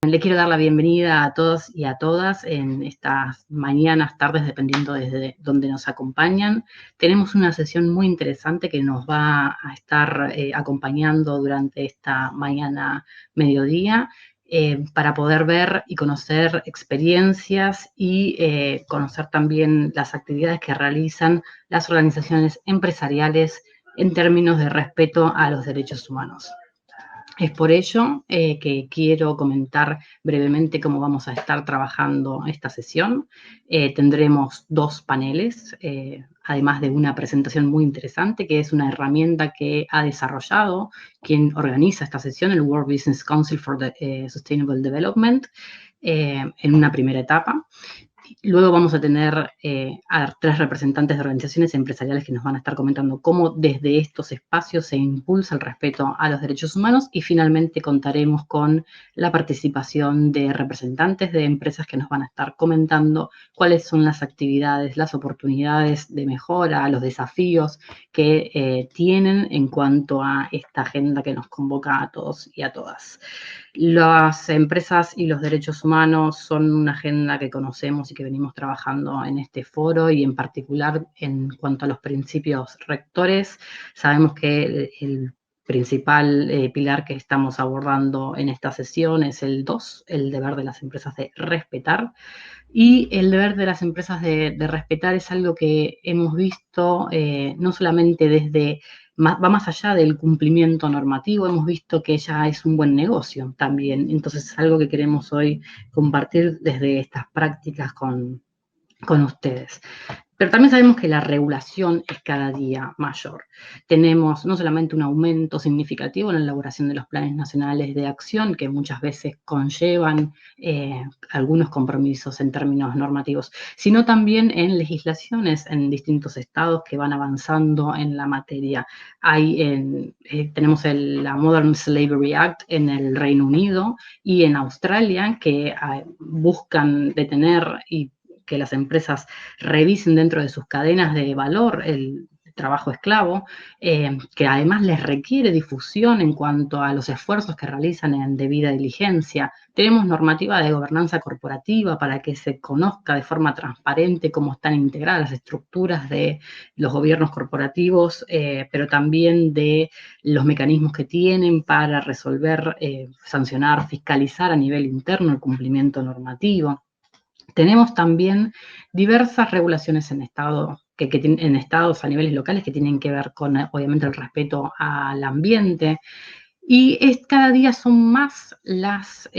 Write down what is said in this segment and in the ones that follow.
Le quiero dar la bienvenida a todos y a todas en estas mañanas, tardes, dependiendo desde donde nos acompañan. Tenemos una sesión muy interesante que nos va a estar acompañando durante esta mañana mediodía para poder ver y conocer experiencias y conocer también las actividades que realizan las organizaciones empresariales en términos de respeto a los derechos humanos. Es por ello que quiero comentar brevemente cómo vamos a estar trabajando esta sesión. Tendremos dos paneles, además de una presentación muy interesante, que es una herramienta que ha desarrollado quien organiza esta sesión, el World Business Council for the Sustainable Development, en una primera etapa. Luego vamos a tener a tres representantes de organizaciones empresariales que nos van a estar comentando cómo desde estos espacios se impulsa el respeto a los derechos humanos y finalmente contaremos con la participación de representantes de empresas que nos van a estar comentando cuáles son las actividades, las oportunidades de mejora, los desafíos que tienen en cuanto a esta agenda que nos convoca a todos y a todas. Las empresas y los derechos humanos son una agenda que conocemos y que venimos trabajando en este foro y en particular en cuanto a los principios rectores. Sabemos que el principal pilar que estamos abordando en esta sesión es el 2, el deber de las empresas de respetar. Y el deber de las empresas de respetar es algo que hemos visto no solamente desde, va más allá del cumplimiento normativo, hemos visto que ya es un buen negocio también. Entonces es algo que queremos hoy compartir desde estas prácticas con ustedes. Pero también sabemos que la regulación es cada día mayor. Tenemos no solamente un aumento significativo en la elaboración de los planes nacionales de acción, que muchas veces conllevan algunos compromisos en términos normativos, sino también en legislaciones en distintos estados que van avanzando en la materia. Tenemos la Modern Slavery Act en el Reino Unido y en Australia, que buscan detener y que las empresas revisen dentro de sus cadenas de valor el trabajo esclavo, que además les requiere difusión en cuanto a los esfuerzos que realizan en debida diligencia. Tenemos normativa de gobernanza corporativa para que se conozca de forma transparente cómo están integradas las estructuras de los gobiernos corporativos, pero también de los mecanismos que tienen para resolver, sancionar, fiscalizar a nivel interno el cumplimiento normativo. Tenemos también diversas regulaciones en en estados a niveles locales que tienen que ver con, obviamente, el respeto al ambiente. Y cada día son más las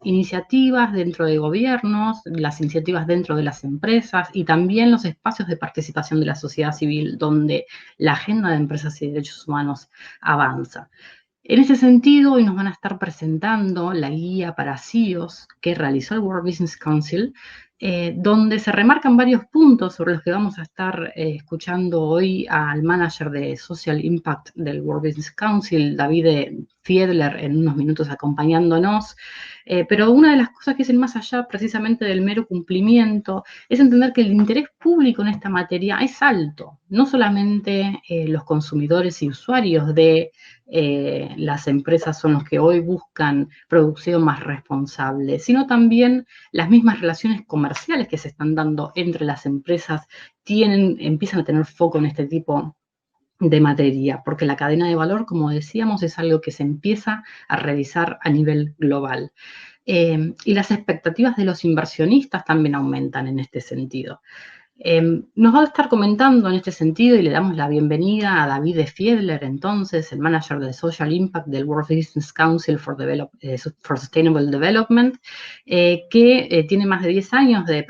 iniciativas dentro de gobiernos, las iniciativas dentro de las empresas y también los espacios de participación de la sociedad civil donde la agenda de empresas y derechos humanos avanza. En ese sentido, hoy nos van a estar presentando la guía para CEOs que realizó el World Business Council, donde se remarcan varios puntos sobre los que vamos a estar escuchando hoy al manager de Social Impact del World Business Council, David Fiedler, en unos minutos acompañándonos. Pero una de las cosas que es el más allá precisamente del mero cumplimiento es entender que el interés público en esta materia es alto. No solamente los consumidores y usuarios de las empresas son los que hoy buscan producción más responsable, sino también las mismas relaciones comerciales que se están dando entre las empresas empiezan a tener foco en este tipo de materia, porque la cadena de valor, como decíamos, es algo que se empieza a revisar a nivel global. Y las expectativas de los inversionistas también aumentan en este sentido. Nos va a estar comentando en este sentido y le damos la bienvenida a David Fiedler, entonces, el manager de Social Impact del World Business Council for Sustainable Development, que tiene más de 10 años de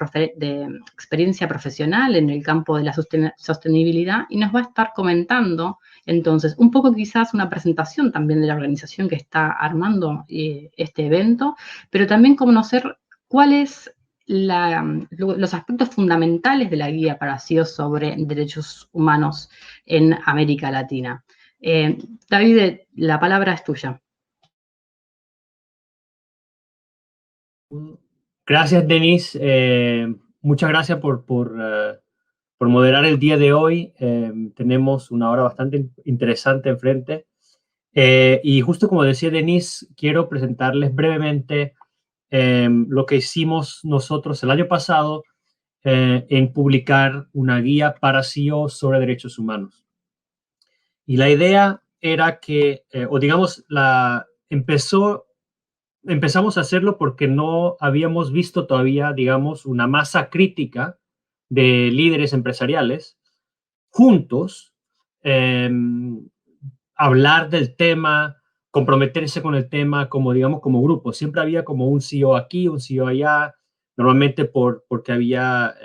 experiencia profesional en el campo de la sostenibilidad y nos va a estar comentando, entonces, un poco quizás una presentación también de la organización que está armando este evento, pero también conocer cuáles los aspectos fundamentales de la guía para CEOs sobre derechos humanos en América Latina. David, la palabra es tuya. Gracias, Denise. Muchas gracias por moderar el día de hoy. Tenemos una hora bastante interesante enfrente. Y justo como decía Denise, quiero presentarles brevemente lo que hicimos nosotros el año pasado en publicar una guía para CEOs sobre derechos humanos. Y la idea era que, o digamos, empezamos a hacerlo porque no habíamos visto todavía, digamos, una masa crítica de líderes empresariales juntos, eh, hablar del tema, comprometerse con el tema como, digamos, como grupo. Siempre había como un CEO aquí, un CEO allá, normalmente porque había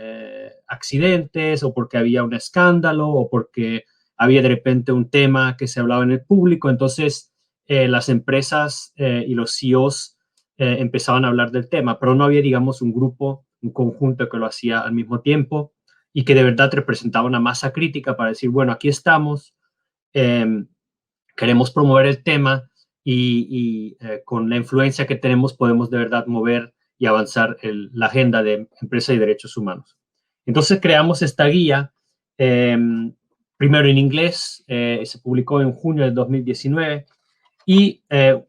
accidentes o porque había un escándalo o porque había de repente un tema que se hablaba en el público. Entonces, las empresas y los CEOs empezaban a hablar del tema, pero no había, digamos, un grupo, un conjunto que lo hacía al mismo tiempo y que de verdad representaba una masa crítica para decir, bueno, aquí estamos, eh, queremos promover el tema y con la influencia que tenemos podemos de verdad mover y avanzar la agenda de empresa y derechos humanos. Entonces creamos esta guía, eh, primero en inglés, se publicó en junio del 2019 y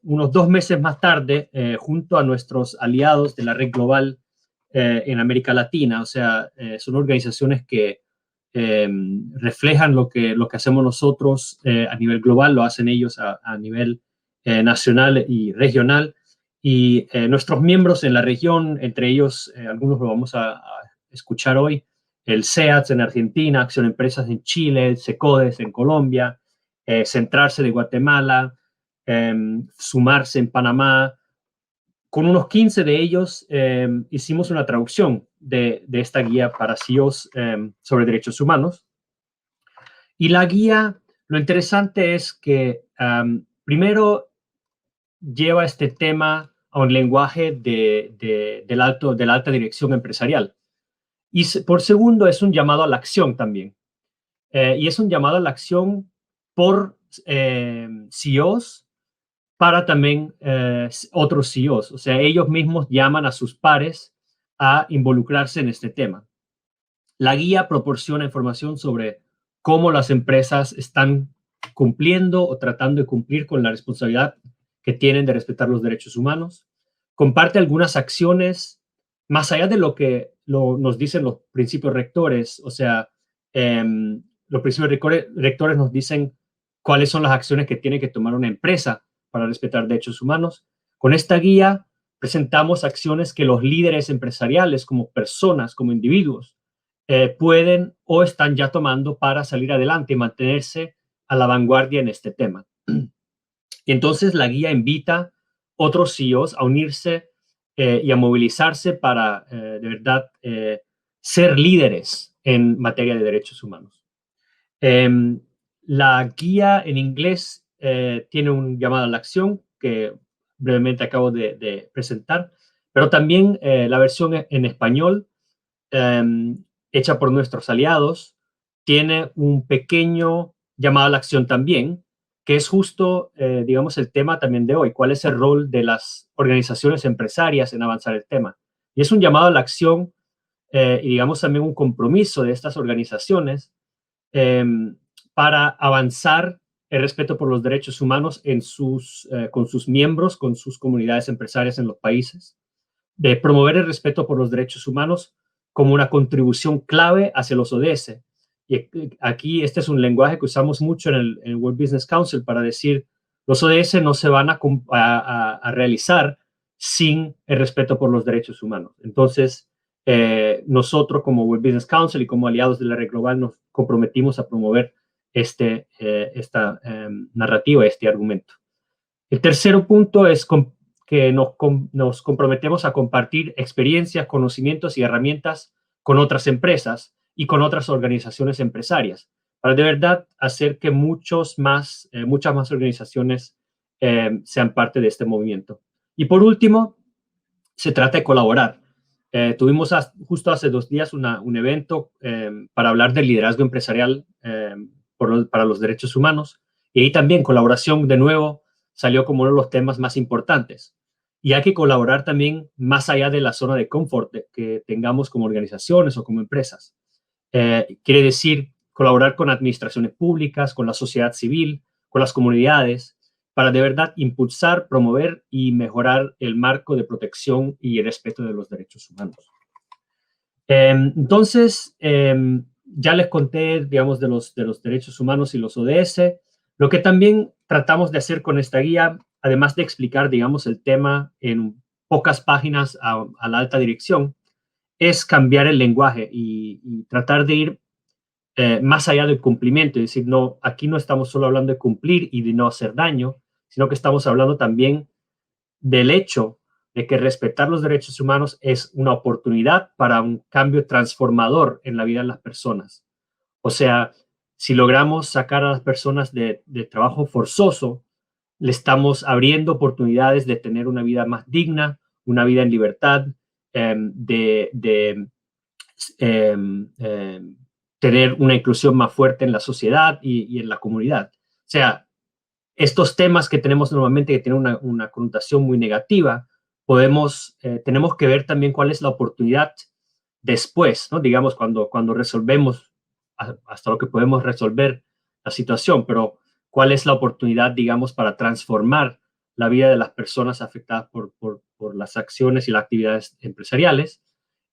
unos 2 meses más tarde, junto a nuestros aliados de la Red Global en América Latina, o sea, son organizaciones que reflejan lo que hacemos nosotros a nivel global, lo hacen ellos a nivel nacional y regional. Y nuestros miembros en la región, entre ellos, algunos lo vamos a escuchar hoy, el SEATS en Argentina, Acción Empresas en Chile, el SECODES en Colombia, Centrarse de Guatemala, Sumarse en Panamá. Con unos 15 de ellos hicimos una traducción de esta guía para CEOs sobre derechos humanos. Y la guía, lo interesante es que primero lleva este tema a un lenguaje de la alta dirección empresarial. Y por segundo, es un llamado a la acción también. Y es un llamado a la acción por CEOs para también otros CEOs. O sea, ellos mismos llaman a sus pares a involucrarse en este tema. La guía proporciona información sobre cómo las empresas están cumpliendo o tratando de cumplir con la responsabilidad que tienen de respetar los derechos humanos. Comparte algunas acciones más allá de lo que nos dicen los principios rectores. O sea, los principios rectores nos dicen cuáles son las acciones que tiene que tomar una empresa para respetar derechos humanos. Con esta guía presentamos acciones que los líderes empresariales, como personas, como individuos, pueden o están ya tomando para salir adelante y mantenerse a la vanguardia en este tema. Y entonces la guía invita a otros CEOs a unirse y a movilizarse para de verdad ser líderes en materia de derechos humanos. La guía en inglés tiene un llamado a la acción que brevemente acabo de presentar, pero también la versión en español hecha por nuestros aliados tiene un pequeño llamado a la acción también, que es justo, digamos, el tema también de hoy. ¿Cuál es el rol de las organizaciones empresarias en avanzar el tema? Y es un llamado a la acción y, digamos, también un compromiso de estas organizaciones para avanzar el respeto por los derechos humanos con sus miembros, con sus comunidades empresarias en los países, de promover el respeto por los derechos humanos como una contribución clave hacia los ODS. Y aquí este es un lenguaje que usamos mucho en el World Business Council para decir los ODS no se van a realizar sin el respeto por los derechos humanos. Entonces, nosotros como World Business Council y como aliados de la Red Global nos comprometimos a promover esta narrativa, este argumento. El tercer punto es que nos comprometemos a compartir experiencias, conocimientos y herramientas con otras empresas y con otras organizaciones empresarias, para de verdad hacer que muchas más organizaciones sean parte de este movimiento. Y por último, se trata de colaborar. Tuvimos justo hace 2 días un evento para hablar del liderazgo empresarial para los derechos humanos, y ahí también colaboración de nuevo salió como uno de los temas más importantes. Y hay que colaborar también más allá de la zona de confort que tengamos como organizaciones o como empresas. Quiere decir colaborar con administraciones públicas, con la sociedad civil, con las comunidades, para de verdad impulsar, promover y mejorar el marco de protección y el respeto de los derechos humanos. Entonces, ya les conté, digamos, de los derechos humanos y los ODS. Lo que también tratamos de hacer con esta guía, además de explicar, digamos, el tema en pocas páginas a la alta dirección, es cambiar el lenguaje y tratar de ir más allá del cumplimiento. Es decir, no, aquí no estamos solo hablando de cumplir y de no hacer daño, sino que estamos hablando también del hecho de que respetar los derechos humanos es una oportunidad para un cambio transformador en la vida de las personas. O sea, si logramos sacar a las personas de trabajo forzoso, le estamos abriendo oportunidades de tener una vida más digna, una vida en libertad, de tener una inclusión más fuerte en la sociedad y en la comunidad. O sea, estos temas que tenemos normalmente que tienen una connotación muy negativa, tenemos que ver también cuál es la oportunidad después, ¿no? Digamos, cuando resolvemos hasta lo que podemos resolver la situación, pero cuál es la oportunidad, digamos, para transformar la vida de las personas afectadas por las acciones y las actividades empresariales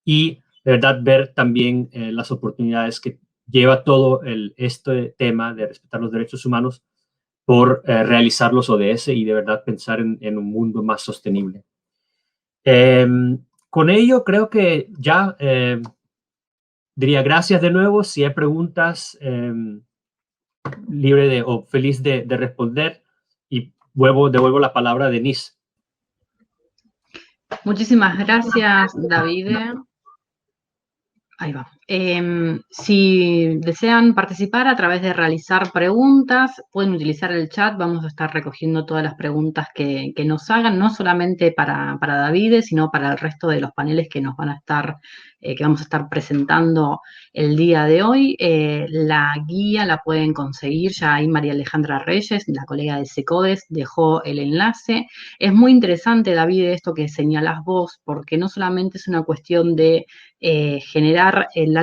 y, de verdad, ver también las oportunidades que lleva todo este tema de respetar los derechos humanos por realizar los ODS y de verdad pensar en un mundo más sostenible. Con ello creo que ya diría gracias de nuevo. Si hay preguntas, libre o feliz de responder y devuelvo la palabra a Denise. Muchísimas gracias, David. Ahí va. Si desean participar a través de realizar preguntas, pueden utilizar el chat. Vamos a estar recogiendo todas las preguntas que nos hagan, no solamente para David, sino para el resto de los paneles que nos van a estar, que vamos a estar presentando el día de hoy. La guía la pueden conseguir, ya ahí María Alejandra Reyes, la colega de SECODES, dejó el enlace. Es muy interesante, David, esto que señalás vos, porque no solamente es una cuestión de generar el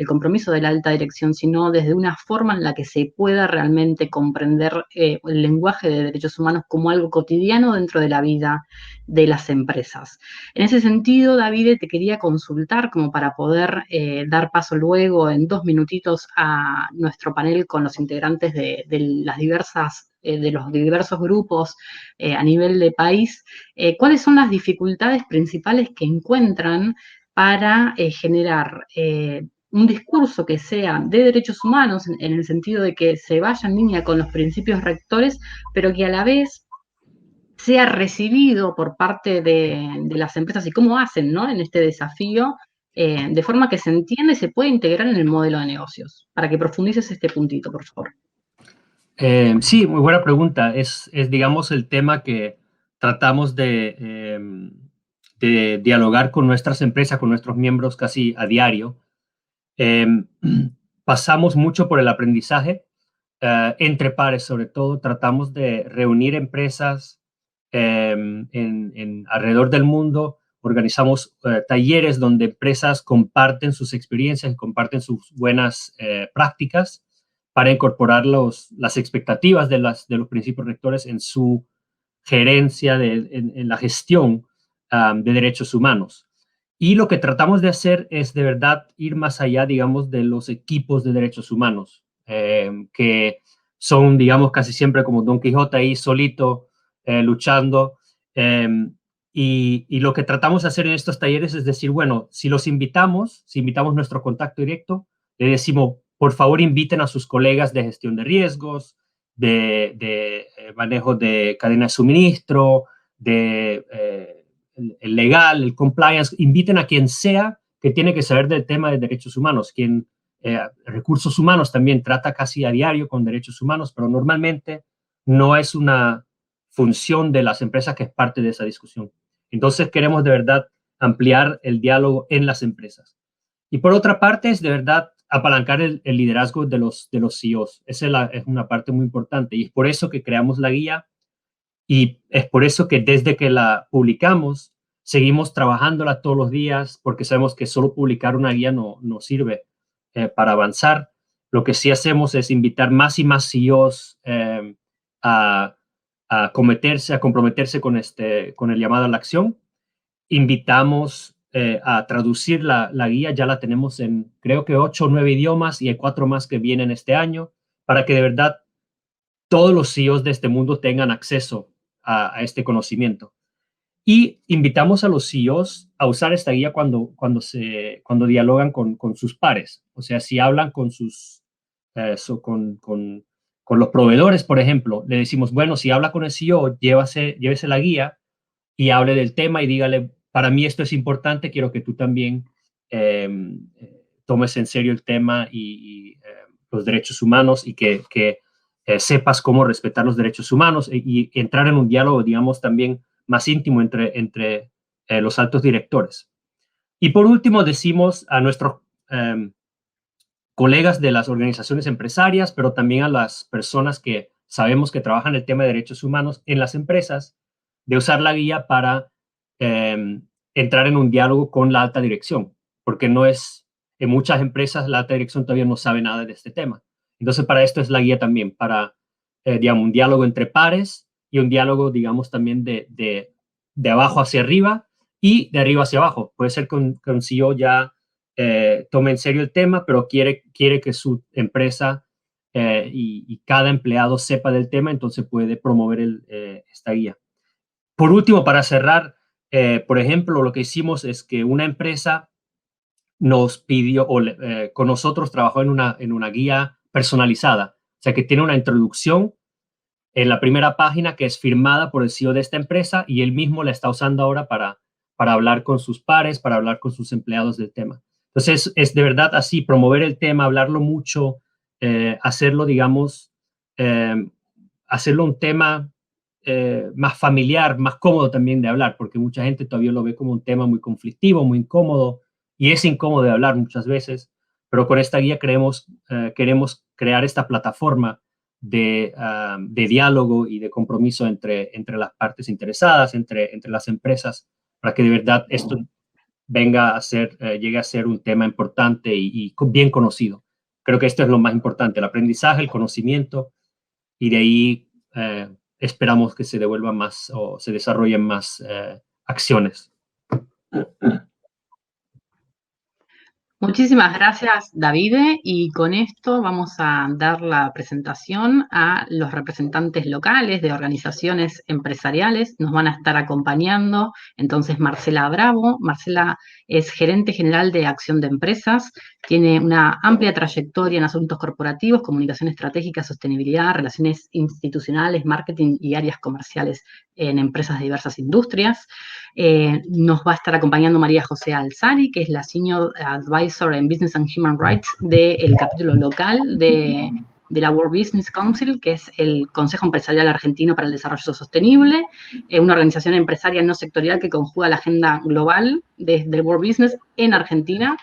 compromiso de la alta dirección, sino desde una forma en la que se pueda realmente comprender el lenguaje de derechos humanos como algo cotidiano dentro de la vida de las empresas. En ese sentido, David, te quería consultar como para poder dar paso luego en 2 minutitos a nuestro panel con los integrantes de los diversos grupos a nivel de país. ¿Cuáles son las dificultades principales que encuentran para generar un discurso que sea de derechos humanos, en el sentido de que se vaya en línea con los principios rectores, pero que a la vez sea recibido por parte de las empresas y cómo hacen, ¿no?, en este desafío, de forma que se entienda y se pueda integrar en el modelo de negocios? Para que profundices este puntito, por favor. Sí, muy buena pregunta. Es, digamos, el tema que tratamos de dialogar con nuestras empresas, con nuestros miembros casi a diario. Pasamos mucho por el aprendizaje entre pares, sobre todo. Tratamos de reunir empresas alrededor del mundo. Organizamos talleres donde empresas comparten sus experiencias y comparten sus buenas prácticas para incorporar las expectativas de los principios rectores en su gerencia, en la gestión de derechos humanos. Y lo que tratamos de hacer es de verdad ir más allá, digamos, de los equipos de derechos humanos, que son, digamos, casi siempre como Don Quijote ahí solito, luchando. Y lo que tratamos de hacer en estos talleres es decir, bueno, si invitamos nuestro contacto directo, le decimos, por favor, inviten a sus colegas de gestión de riesgos, de manejo de cadena de suministro, de el legal, el compliance, inviten a quien sea que tiene que saber del tema de derechos humanos, quien recursos humanos también trata casi a diario con derechos humanos, pero normalmente no es una función de las empresas que es parte de esa discusión. Entonces queremos de verdad ampliar el diálogo en las empresas. Y por otra parte es de verdad apalancar el liderazgo de los CEOs. Esa es una parte muy importante y es por eso que creamos la guía y es por eso que desde que la publicamos seguimos trabajándola todos los días porque sabemos que solo publicar una guía no sirve para avanzar. Lo que sí hacemos es invitar más y más CEOs a a comprometerse con el llamado a la acción. Invitamos a traducir la guía, ya la tenemos en creo que 8 o 9 idiomas y hay 4 más que vienen este año, para que de verdad todos los CEOs de este mundo tengan acceso a este conocimiento. Y invitamos a los CEOs a usar esta guía cuando dialogan con sus pares. O sea, si hablan con con los proveedores, por ejemplo, le decimos, bueno, si habla con el CEO, llévese la guía y hable del tema y dígale, para mí esto es importante, quiero que tú también tomes en serio el tema y los derechos humanos y que sepas cómo respetar los derechos humanos y entrar en un diálogo, digamos, también más íntimo entre los altos directores. Y por último, decimos a nuestros colegas de las organizaciones empresarias, pero también a las personas que sabemos que trabajan el tema de derechos humanos en las empresas, de usar la guía para entrar en un diálogo con la alta dirección, porque en muchas empresas la alta dirección todavía no sabe nada de este tema. Entonces, para esto es la guía también, para, digamos, un diálogo entre pares y un diálogo, digamos, también de abajo hacia arriba y de arriba hacia abajo. Puede ser que un CEO ya tome en serio el tema, pero quiere que su empresa y cada empleado sepa del tema, entonces puede promover esta guía. Por último, para cerrar, por ejemplo, lo que hicimos es que una empresa nos pidió, con nosotros trabajó en una guía personalizada, o sea que tiene una introducción en la primera página que es firmada por el CEO de esta empresa y él mismo la está usando ahora para hablar con sus pares, para hablar con sus empleados del tema. Entonces, es de verdad así, promover el tema, hablarlo mucho, hacerlo, digamos, hacerlo un tema más familiar, más cómodo también de hablar, porque mucha gente todavía lo ve como un tema muy conflictivo, muy incómodo, y es incómodo de hablar muchas veces, pero con esta guía queremos crear esta plataforma de diálogo y de compromiso entre las partes interesadas, entre las empresas, para que de verdad esto llegue a ser un tema importante y bien conocido. Creo que esto es lo más importante, el aprendizaje, el conocimiento, y de ahí esperamos que se devuelvan más o se desarrollen más acciones. Muchísimas gracias, David, y con esto vamos a dar la presentación a los representantes locales de organizaciones empresariales. Nos van a estar acompañando entonces Marcela Bravo. Marcela es gerente general de Acción de Empresas, tiene una amplia trayectoria en asuntos corporativos, comunicación estratégica, sostenibilidad, relaciones institucionales, marketing y áreas comerciales en empresas de diversas industrias. Nos va a estar acompañando María José Alzari, que es la Senior Advisor en Business and Human Rights del capítulo local de la World Business Council, que es el Consejo Empresarial Argentino para el Desarrollo Sostenible, una organización empresaria no sectorial que conjuga la agenda global del World Business en Argentina,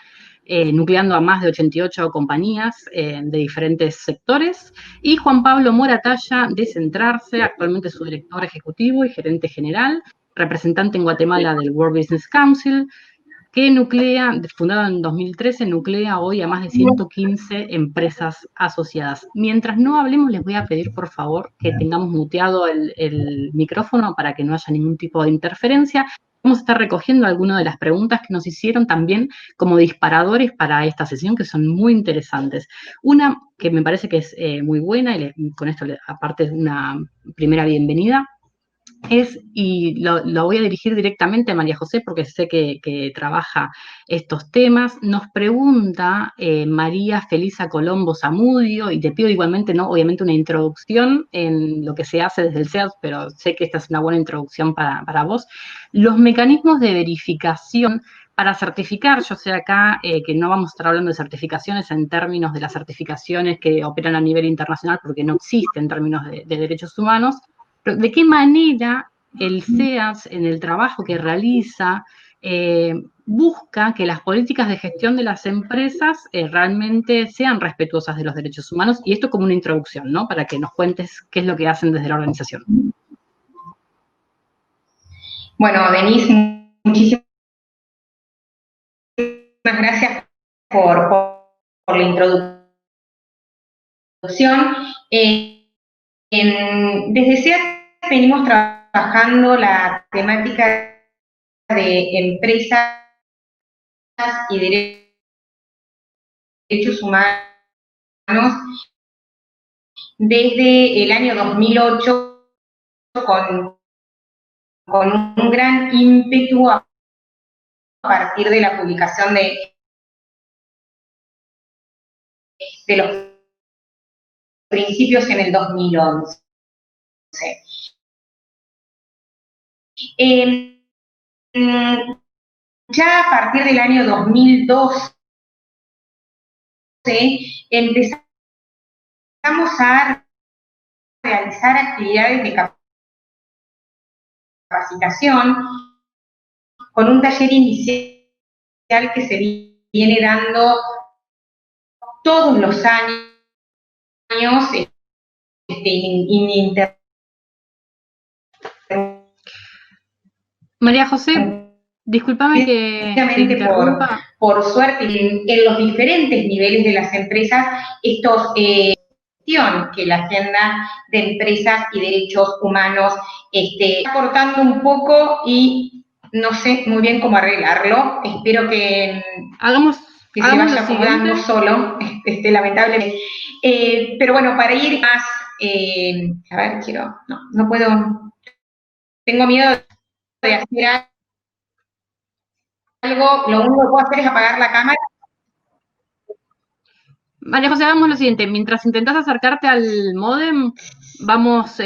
nucleando a más de 88 compañías de diferentes sectores, y Juan Pablo Moratalla, de Centrarse, actualmente su director ejecutivo y gerente general, representante en Guatemala del World Business Council, que fundado en 2013, nuclea hoy a más de 115 empresas asociadas. Mientras no hablemos, les voy a pedir, por favor, que tengamos muteado el micrófono para que no haya ningún tipo de interferencia. Vamos a estar recogiendo algunas de las preguntas que nos hicieron también como disparadores para esta sesión, que son muy interesantes. Una que me parece que es muy buena, y con esto aparte es una primera bienvenida, y lo voy a dirigir directamente a María José porque sé que trabaja estos temas. Nos pregunta María Felisa Colombo Zamudio, y te pido igualmente, ¿no? Obviamente una introducción en lo que se hace desde el CEAD, pero sé que esta es una buena introducción para vos. Los mecanismos de verificación para certificar, yo sé acá que no vamos a estar hablando de certificaciones en términos de las certificaciones que operan a nivel internacional porque no existen en términos de derechos humanos, pero ¿de qué manera el CEAS, en el trabajo que realiza, busca que las políticas de gestión de las empresas realmente sean respetuosas de los derechos humanos? Y esto como una introducción, ¿no? Para que nos cuentes qué es lo que hacen desde la organización. Bueno, Denise, muchísimas gracias por la introducción. Desde CEAS venimos trabajando la temática de empresas y derechos humanos desde el año 2008 con un gran ímpetu a partir de la publicación de los principios en el 2011. Ya a partir del año 2012 empezamos a realizar actividades de capacitación con un taller inicial que se viene dando todos los años María José, discúlpame que te interrumpa. Por suerte, en los diferentes niveles de las empresas, estos que la agenda de empresas y derechos humanos está aportando un poco y no sé muy bien cómo arreglarlo. Espero que se vaya acomodando solo, lamentablemente. Pero bueno, para ir más, a ver, no puedo, tengo miedo de hacer algo, lo único que puedo hacer es apagar la cámara. María José, hagamos lo siguiente, mientras intentás acercarte al módem, vamos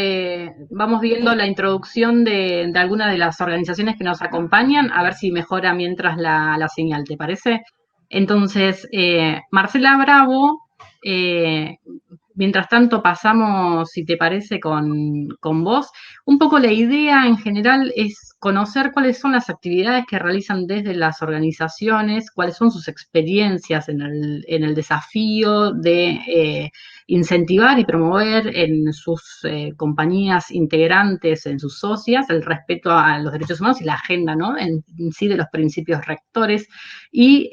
viendo la introducción de algunas de las organizaciones que nos acompañan, a ver si mejora mientras la señal, ¿te parece? Entonces, Marcela Bravo, mientras tanto pasamos, si te parece, con vos. Un poco la idea en general es conocer cuáles son las actividades que realizan desde las organizaciones, cuáles son sus experiencias en el desafío de incentivar y promover en sus compañías integrantes, en sus socias, el respeto a los derechos humanos y la agenda, ¿no? En sí de los principios rectores. Y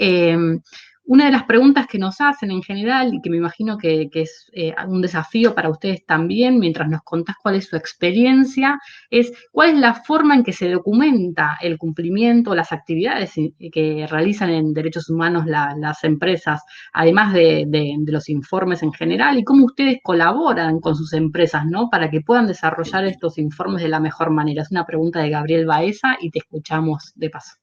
una de las preguntas que nos hacen en general, y que me imagino que es un desafío para ustedes también, mientras nos contás cuál es su experiencia, es cuál es la forma en que se documenta el cumplimiento, las actividades que realizan en derechos humanos las empresas, además de los informes en general, y cómo ustedes colaboran con sus empresas, ¿no? Para que puedan desarrollar estos informes de la mejor manera. Es una pregunta de Gabriel Baeza y te escuchamos de paso.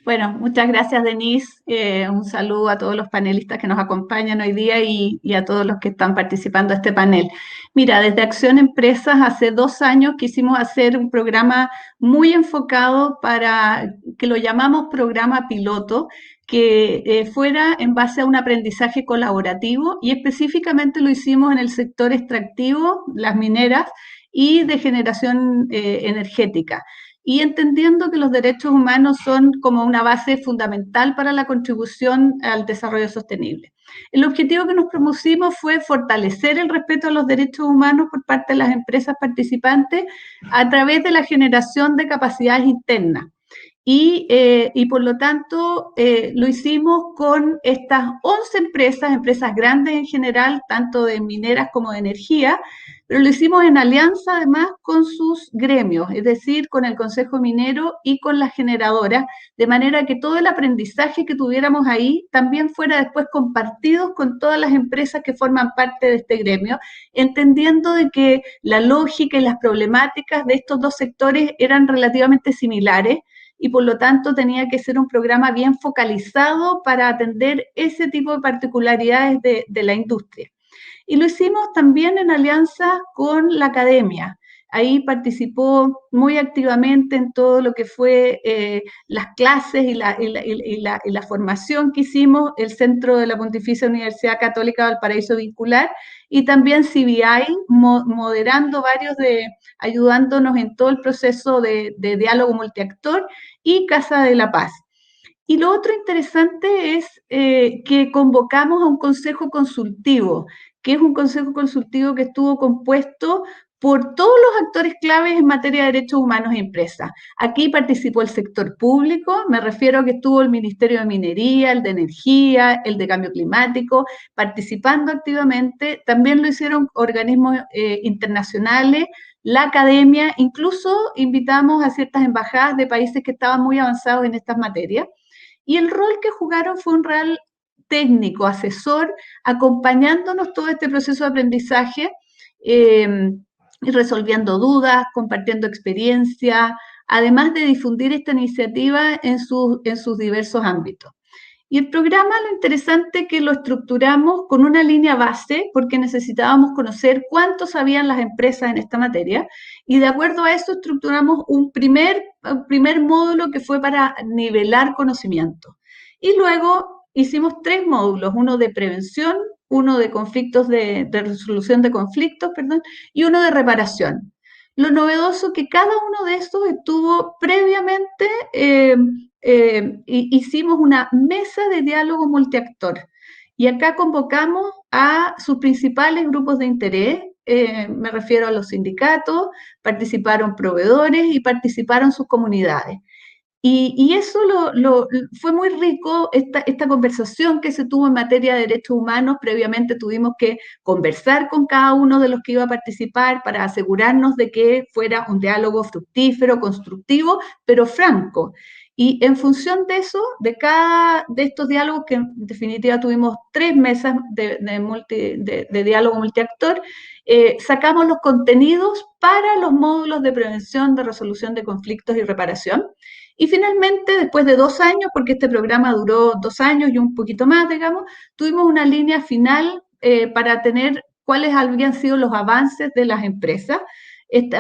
Bueno, muchas gracias, Denise. Un saludo a todos los panelistas que nos acompañan hoy día y a todos los que están participando de este panel. Mira, desde Acción Empresas hace 2 años quisimos hacer un programa muy enfocado para, que lo llamamos programa piloto, que fuera en base a un aprendizaje colaborativo y específicamente lo hicimos en el sector extractivo, las mineras y de generación energética. Y entendiendo que los derechos humanos son como una base fundamental para la contribución al desarrollo sostenible. El objetivo que nos propusimos fue fortalecer el respeto a los derechos humanos por parte de las empresas participantes a través de la generación de capacidades internas. Y por lo tanto lo hicimos con estas 11 empresas grandes en general, tanto de mineras como de energía, pero lo hicimos en alianza además con sus gremios, es decir, con el Consejo Minero y con las generadoras, de manera que todo el aprendizaje que tuviéramos ahí también fuera después compartido con todas las empresas que forman parte de este gremio, entendiendo de que la lógica y las problemáticas de estos dos sectores eran relativamente similares, y por lo tanto tenía que ser un programa bien focalizado para atender ese tipo de particularidades de la industria. Y lo hicimos también en alianza con la academia. Ahí participó muy activamente en todo lo que fue las clases y la formación que hicimos el Centro de la Pontificia Universidad Católica Valparaíso Vincular y también CBI, moderando ayudándonos en todo el proceso de diálogo multiactor y Casa de la Paz. Y lo otro interesante es que convocamos a un consejo consultivo, que es un consejo consultivo que estuvo compuesto por todos los actores claves en materia de derechos humanos e empresas. Aquí participó el sector público, me refiero a que estuvo el Ministerio de Minería, el de Energía, el de Cambio Climático, participando activamente. También lo hicieron organismos internacionales, la academia, incluso invitamos a ciertas embajadas de países que estaban muy avanzados en estas materias, y el rol que jugaron fue un rol técnico, asesor, acompañándonos todo este proceso de aprendizaje, y resolviendo dudas, compartiendo experiencia, además de difundir esta iniciativa en sus diversos ámbitos. Y el programa, lo interesante que lo estructuramos con una línea base, porque necesitábamos conocer cuánto sabían las empresas en esta materia, y de acuerdo a eso estructuramos un primer módulo que fue para nivelar conocimiento. Y luego hicimos 3 módulos, uno de prevención, uno de conflictos de resolución de conflictos, perdón, y uno de reparación. Lo novedoso que cada uno de estos estuvo previamente, hicimos una mesa de diálogo multiactor. Y acá convocamos a sus principales grupos de interés, me refiero a los sindicatos, participaron proveedores y participaron sus comunidades. Y eso fue muy rico, esta conversación que se tuvo en materia de derechos humanos. Previamente tuvimos que conversar con cada uno de los que iba a participar para asegurarnos de que fuera un diálogo fructífero, constructivo, pero franco. Y en función de eso, de estos diálogos, que en definitiva tuvimos 3 mesas de diálogo multiactor, sacamos los contenidos para los módulos de prevención, de resolución de conflictos y reparación. Y finalmente, después de 2 años, porque este programa duró 2 años y un poquito más, digamos, tuvimos una línea final para tener cuáles habían sido los avances de las empresas,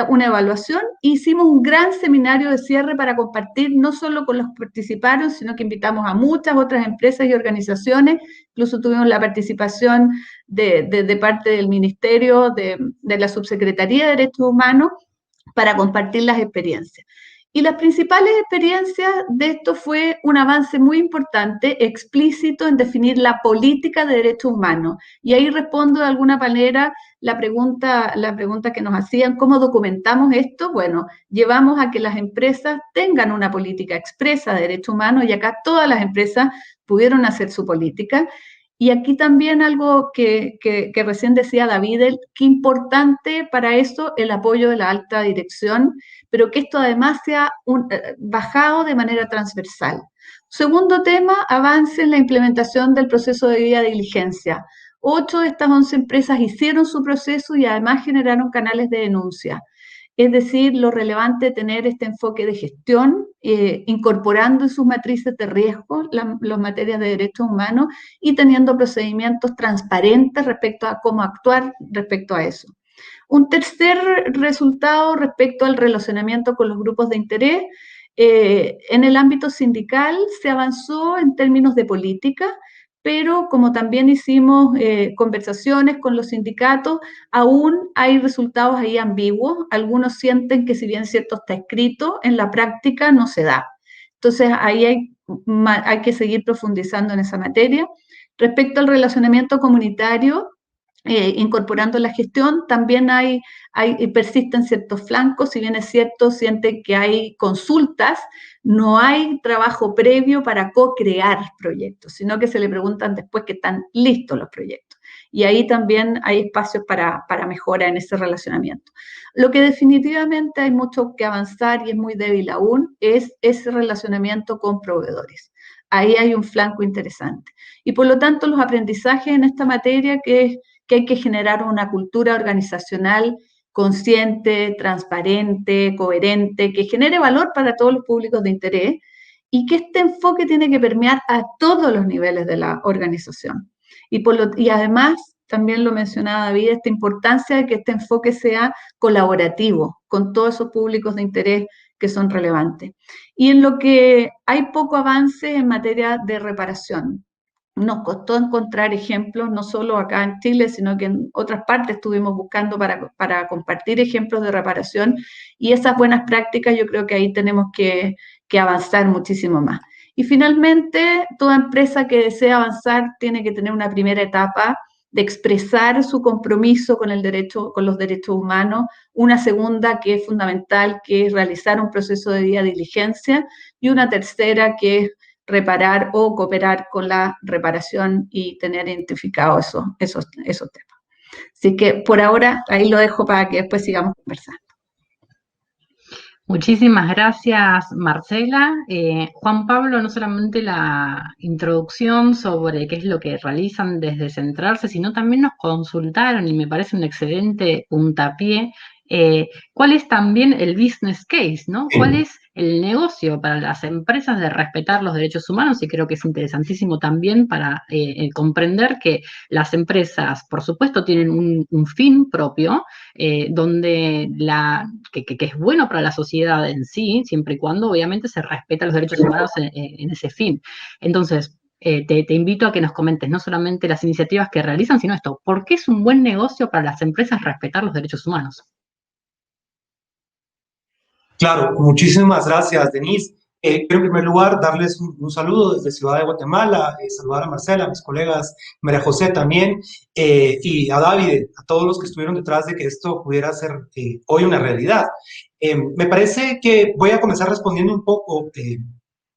una evaluación. Hicimos un gran seminario de cierre para compartir, no solo con los que participaron, sino que invitamos a muchas otras empresas y organizaciones. Incluso tuvimos la participación de parte del Ministerio, de la Subsecretaría de Derechos Humanos, para compartir las experiencias. Y las principales experiencias de esto fue un avance muy importante, explícito, en definir la política de derechos humanos. Y ahí respondo de alguna manera la pregunta que nos hacían: ¿cómo documentamos esto? Bueno, llevamos a que las empresas tengan una política expresa de derechos humanos, y acá todas las empresas pudieron hacer su política. Y aquí también algo que recién decía David, qué importante para eso el apoyo de la alta dirección, pero que esto además sea bajado de manera transversal. Segundo tema, avance en la implementación del proceso de debida diligencia. 8 de estas 11 empresas hicieron su proceso y además generaron canales de denuncia. Es decir, lo relevante de tener este enfoque de gestión, incorporando en sus matrices de riesgo las materias de derechos humanos y teniendo procedimientos transparentes respecto a cómo actuar respecto a eso. Un tercer resultado respecto al relacionamiento con los grupos de interés. En el ámbito sindical se avanzó en términos de política, pero como también hicimos conversaciones con los sindicatos, aún hay resultados ahí ambiguos. Algunos sienten que, si bien cierto está escrito, en la práctica no se da. Entonces ahí hay que seguir profundizando en esa materia. Respecto al relacionamiento comunitario, incorporando la gestión, también persisten ciertos flancos. Si bien es cierto, sienten que hay consultas, no hay trabajo previo para co-crear proyectos, sino que se le preguntan después que están listos los proyectos. Y ahí también hay espacios para mejora en ese relacionamiento. Lo que definitivamente hay mucho que avanzar y es muy débil aún es ese relacionamiento con proveedores. Ahí hay un flanco interesante. Y por lo tanto, los aprendizajes en esta materia, que hay que generar una cultura organizacional consciente, transparente, coherente, que genere valor para todos los públicos de interés, y que este enfoque tiene que permear a todos los niveles de la organización. Y además, también lo mencionaba David, esta importancia de que este enfoque sea colaborativo con todos esos públicos de interés que son relevantes. Y en lo que hay poco avance en materia de reparación. Nos costó encontrar ejemplos, no solo acá en Chile, sino que en otras partes estuvimos buscando para compartir ejemplos de reparación, y esas buenas prácticas yo creo que ahí tenemos que avanzar muchísimo más. Y finalmente, toda empresa que desea avanzar tiene que tener una primera etapa de expresar su compromiso con los derechos humanos, una segunda que es fundamental, que es realizar un proceso de debida diligencia, y una tercera que es reparar o cooperar con la reparación y tener identificados esos temas. Así que por ahora ahí lo dejo para que después sigamos conversando. Muchísimas gracias, Marcela. Juan Pablo, no solamente la introducción sobre qué es lo que realizan desde Centrarse, sino también nos consultaron, y me parece un excelente puntapié, cuál es también el business case, ¿no? ¿Cuál es el negocio para las empresas de respetar los derechos humanos? Y creo que es interesantísimo también para comprender que las empresas, por supuesto, tienen un fin propio, donde que es bueno para la sociedad en sí, siempre y cuando obviamente se respetan los derechos humanos en ese fin. Entonces, te invito a que nos comentes no solamente las iniciativas que realizan, sino esto, ¿por qué es un buen negocio para las empresas respetar los derechos humanos? Claro, muchísimas gracias, Denise. Quiero en primer lugar darles un saludo desde Ciudad de Guatemala, saludar a Marcela, a mis colegas, María José también, y a David, a todos los que estuvieron detrás de que esto pudiera ser hoy una realidad. Me parece que voy a comenzar respondiendo un poco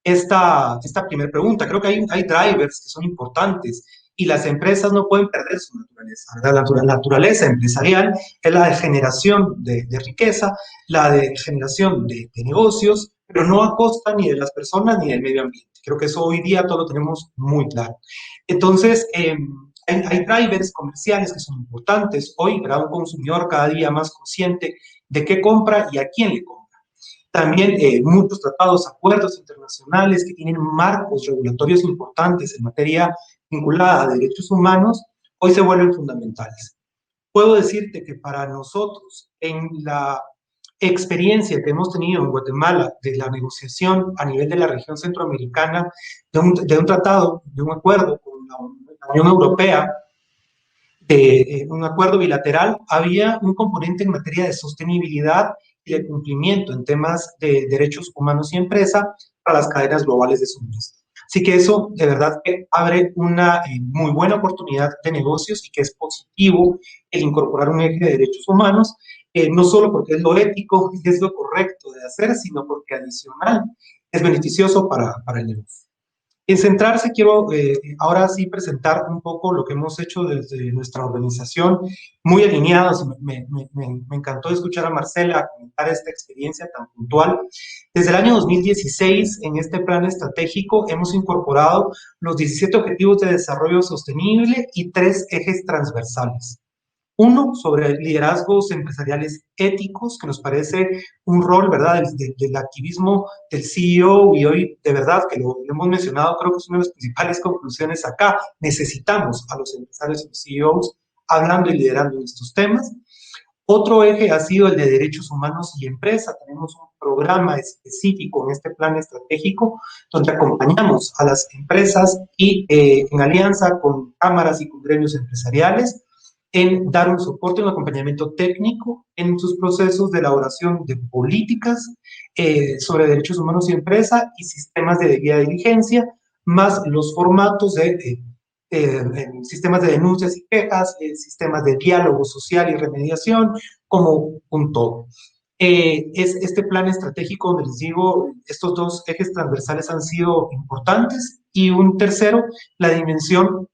esta primera pregunta. Creo que hay drivers que son importantes y las empresas no pueden perder su naturaleza. La naturaleza empresarial es la de generación de riqueza, la de generación de negocios, pero no a costa ni de las personas ni del medio ambiente. Creo que eso hoy día todo lo tenemos muy claro. Entonces, hay drivers comerciales que son importantes. Hoy, ¿verdad? Un consumidor cada día más consciente de qué compra y a quién le compra. También muchos tratados, acuerdos internacionales que tienen marcos regulatorios importantes en materia vinculada a derechos humanos, hoy se vuelven fundamentales. Puedo decirte que para nosotros, en la experiencia que hemos tenido en Guatemala de la negociación a nivel de la región centroamericana de un tratado, de un acuerdo con la Unión Europea, de un acuerdo bilateral, había un componente en materia de sostenibilidad y de cumplimiento en temas de derechos humanos y empresa para las cadenas globales de suministro. Así que eso de verdad que abre una muy buena oportunidad de negocios y que es positivo el incorporar un eje de derechos humanos, no solo porque es lo ético y es lo correcto de hacer, sino porque adicional es beneficioso para el negocio. En Centrarse quiero ahora sí presentar un poco lo que hemos hecho desde nuestra organización, muy alineados. Me encantó escuchar a Marcela comentar esta experiencia tan puntual. Desde el año 2016, en este plan estratégico, hemos incorporado los 17 Objetivos de Desarrollo Sostenible y 3 ejes transversales. Uno, sobre liderazgos empresariales éticos, que nos parece un rol, ¿verdad?, del activismo del CEO, y hoy, de verdad, que lo hemos mencionado, creo que es una de las principales conclusiones acá. Necesitamos a los empresarios y los CEOs hablando y liderando en estos temas. Otro eje ha sido el de derechos humanos y empresa. Tenemos un programa específico en este plan estratégico donde acompañamos a las empresas y en alianza con cámaras y con gremios empresariales en dar un soporte, un acompañamiento técnico en sus procesos de elaboración de políticas sobre derechos humanos y empresa y sistemas de debida diligencia, más los formatos de sistemas de denuncias y quejas, sistemas de diálogo social y remediación, como un todo. Es este plan estratégico donde les digo, estos 2 ejes transversales han sido importantes, y un tercero, la dimensión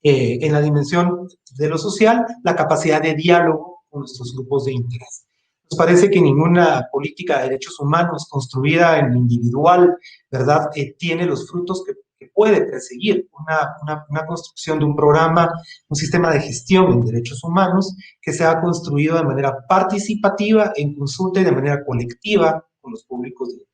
en la dimensión de lo social, la capacidad de diálogo con nuestros grupos de interés. Nos parece que ninguna política de derechos humanos construida en lo individual, ¿verdad?, tiene los frutos que puede perseguir una construcción de un programa, un sistema de gestión en derechos humanos que sea construido de manera participativa, en consulta y de manera colectiva con los públicos de interés.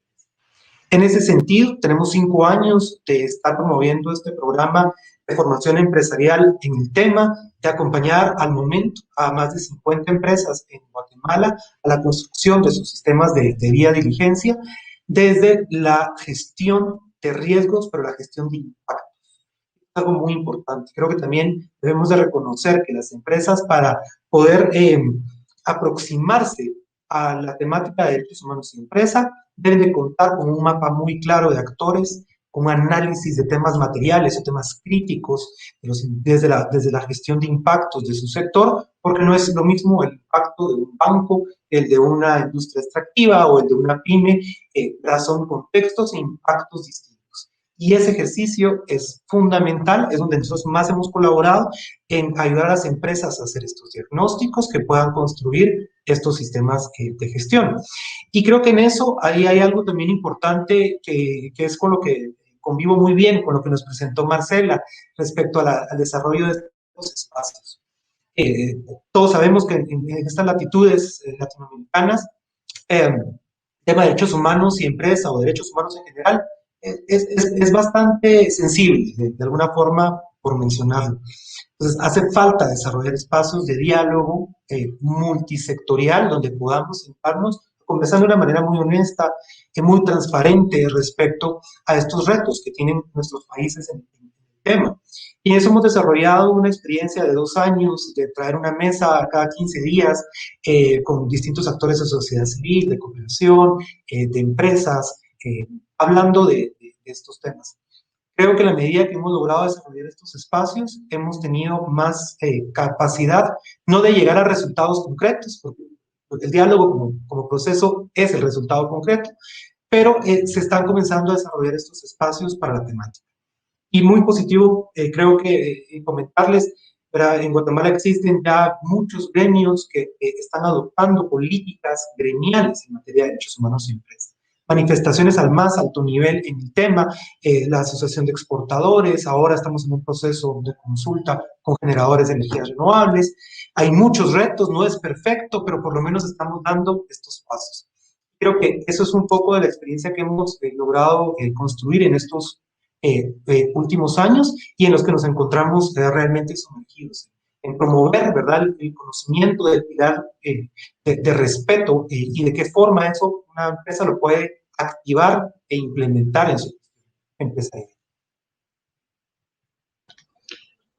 En ese sentido, tenemos 5 años de estar promoviendo este programa de formación empresarial en el tema, de acompañar al momento a más de 50 empresas en Guatemala a la construcción de sus sistemas de vía diligencia, desde la gestión de riesgos, pero la gestión de impacto. Es algo muy importante. Creo que también debemos de reconocer que las empresas, para poder aproximarse a la temática de derechos humanos y empresa, deben de contar con un mapa muy claro de actores, con análisis de temas materiales o temas críticos desde la gestión de impactos de su sector, porque no es lo mismo el impacto de un banco, el de una industria extractiva o el de una pyme, son contextos e impactos distintos. Y ese ejercicio es fundamental, es donde nosotros más hemos colaborado en ayudar a las empresas a hacer estos diagnósticos que puedan construir estos sistemas de gestión. Y creo que en eso ahí hay algo también importante que es con lo que convivo muy bien, con lo que nos presentó Marcela respecto al desarrollo de estos espacios. Todos sabemos que en estas latitudes latinoamericanas, tema de derechos humanos y empresa o derechos humanos en general, es bastante sensible, de alguna forma, por mencionarlo. Entonces, hace falta desarrollar espacios de diálogo multisectorial donde podamos sentarnos, conversar de una manera muy honesta y muy transparente respecto a estos retos que tienen nuestros países en el tema. Y en eso hemos desarrollado una experiencia de 2 años de traer una mesa cada 15 días con distintos actores de sociedad civil, de cooperación, de empresas, hablando de estos temas. Creo que en la medida que hemos logrado desarrollar estos espacios, hemos tenido más capacidad, no de llegar a resultados concretos, porque el diálogo como proceso es el resultado concreto, pero se están comenzando a desarrollar estos espacios para la temática. Y muy positivo, creo que comentarles, ¿verdad? En Guatemala existen ya muchos gremios que están adoptando políticas gremiales en materia de derechos humanos y empresas. Manifestaciones al más alto nivel en el tema, la Asociación de Exportadores, ahora estamos en un proceso de consulta con generadores de energías renovables. Hay muchos retos, no es perfecto, pero por lo menos estamos dando estos pasos. Creo que eso es un poco de la experiencia que hemos logrado construir en estos últimos años y en los que nos encontramos realmente sumergidos en promover, ¿verdad?, el conocimiento del pilar de respeto y de qué forma eso una empresa lo puede activar e implementar en su empresa.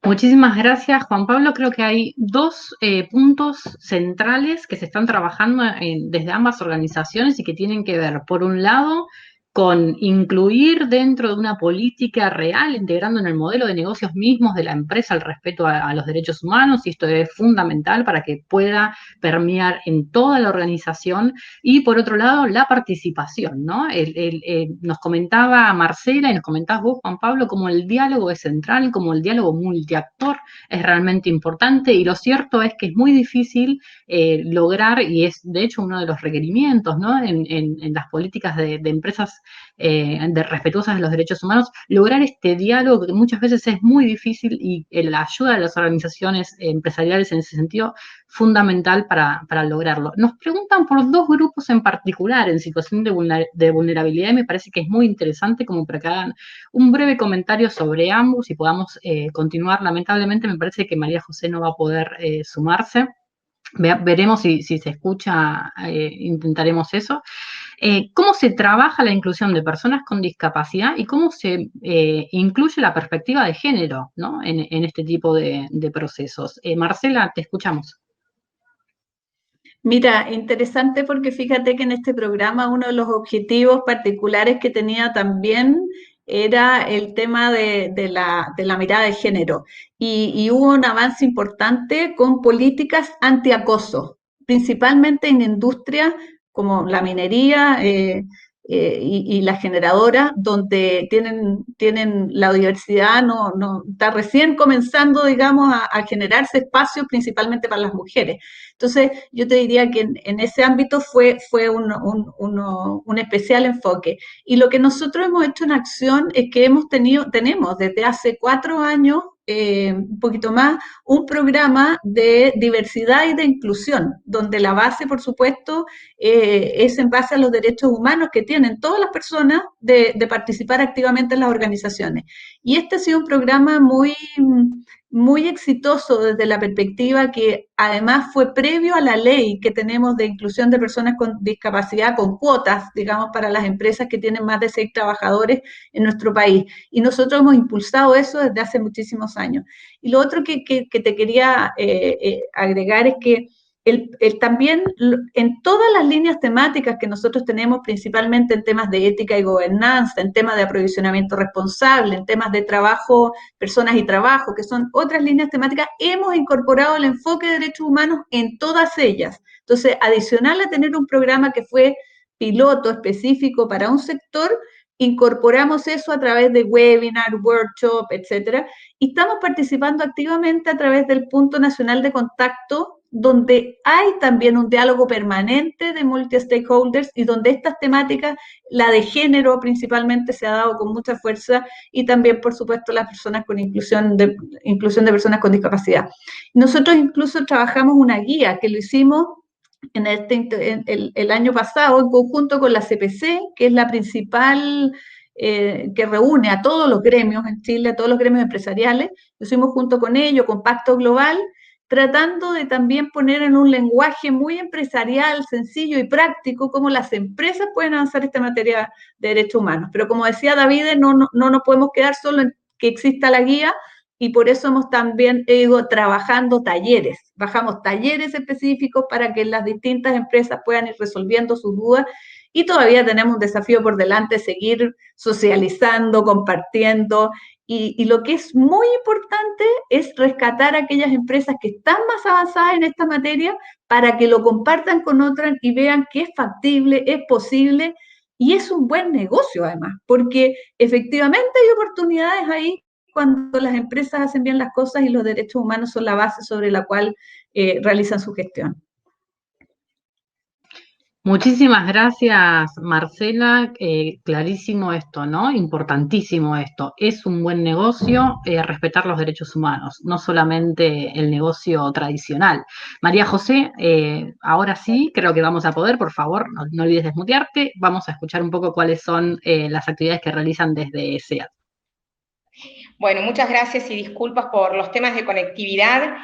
Muchísimas gracias, Juan Pablo. Creo que hay 2 puntos centrales que se están trabajando desde ambas organizaciones y que tienen que ver, por un lado, con incluir dentro de una política real, integrando en el modelo de negocios mismos de la empresa el respeto a los derechos humanos, y esto es fundamental para que pueda permear en toda la organización. Y por otro lado, la participación, ¿no? Nos comentaba Marcela y nos comentabas vos, Juan Pablo, como el diálogo es central, como el diálogo multiactor es realmente importante, y lo cierto es que es muy difícil lograr, y es de hecho uno de los requerimientos, ¿no?, en las políticas de empresas respetuosas de los derechos humanos, lograr este diálogo que muchas veces es muy difícil, y la ayuda de las organizaciones empresariales en ese sentido fundamental para lograrlo. Nos preguntan por 2 grupos en particular en situación de vulnerabilidad y me parece que es muy interesante como para que hagan un breve comentario sobre ambos y podamos continuar. Lamentablemente me parece que María José no va a poder sumarse. Veremos si se escucha, intentaremos eso. ¿Cómo se trabaja la inclusión de personas con discapacidad y cómo se incluye la perspectiva de género, ¿no?, en este tipo de procesos? Marcela, te escuchamos. Mira, interesante porque fíjate que en este programa uno de los objetivos particulares que tenía también era el tema de la mirada de género y hubo un avance importante con políticas antiacoso, principalmente en industrias como la minería y la generadora, donde tienen la diversidad, no está recién comenzando, digamos, a generarse espacios principalmente para las mujeres. Entonces, yo te diría que en ese ámbito fue un especial enfoque. Y lo que nosotros hemos hecho en acción es que tenemos desde hace 4 años, un poquito más, un programa de diversidad y de inclusión, donde la base, por supuesto, es en base a los derechos humanos que tienen todas las personas de participar activamente en las organizaciones. Y este ha sido un programa muy exitoso desde la perspectiva que además fue previo a la ley que tenemos de inclusión de personas con discapacidad, con cuotas, digamos, para las empresas que tienen más de 6 trabajadores en nuestro país. Y nosotros hemos impulsado eso desde hace muchísimos años. Y lo otro que te quería agregar es que también en todas las líneas temáticas que nosotros tenemos, principalmente en temas de ética y gobernanza, en temas de aprovisionamiento responsable, en temas de trabajo, personas y trabajo, que son otras líneas temáticas, hemos incorporado el enfoque de derechos humanos en todas ellas. Entonces, adicional a tener un programa que fue piloto específico para un sector, incorporamos eso a través de webinar, workshop, etcétera, y estamos participando activamente a través del Punto Nacional de Contacto, donde hay también un diálogo permanente de multi-stakeholders y donde estas temáticas, la de género principalmente, se ha dado con mucha fuerza y también, por supuesto, las personas con inclusión de personas con discapacidad. Nosotros incluso trabajamos una guía que lo hicimos en el año pasado en conjunto con la CPC, que es la principal que reúne a todos los gremios en Chile, a todos los gremios empresariales. Lo hicimos junto con ellos, con Pacto Global, tratando de también poner en un lenguaje muy empresarial, sencillo y práctico, cómo las empresas pueden avanzar esta materia de derechos humanos. Pero como decía David, no nos podemos quedar solo en que exista la guía, y por eso hemos también ido trabajando talleres. Bajamos talleres específicos para que las distintas empresas puedan ir resolviendo sus dudas, y todavía tenemos un desafío por delante, seguir socializando, compartiendo. Y lo que es muy importante es rescatar a aquellas empresas que están más avanzadas en esta materia para que lo compartan con otras y vean que es factible, es posible y es un buen negocio además, porque efectivamente hay oportunidades ahí cuando las empresas hacen bien las cosas y los derechos humanos son la base sobre la cual realizan su gestión. Muchísimas gracias, Marcela. Clarísimo esto, ¿no? Importantísimo esto. Es un buen negocio respetar los derechos humanos, no solamente el negocio tradicional. María José, ahora sí, creo que vamos a poder, por favor, no olvides desmutearte. Vamos a escuchar un poco cuáles son las actividades que realizan desde SEAT. Bueno, muchas gracias y disculpas por los temas de conectividad.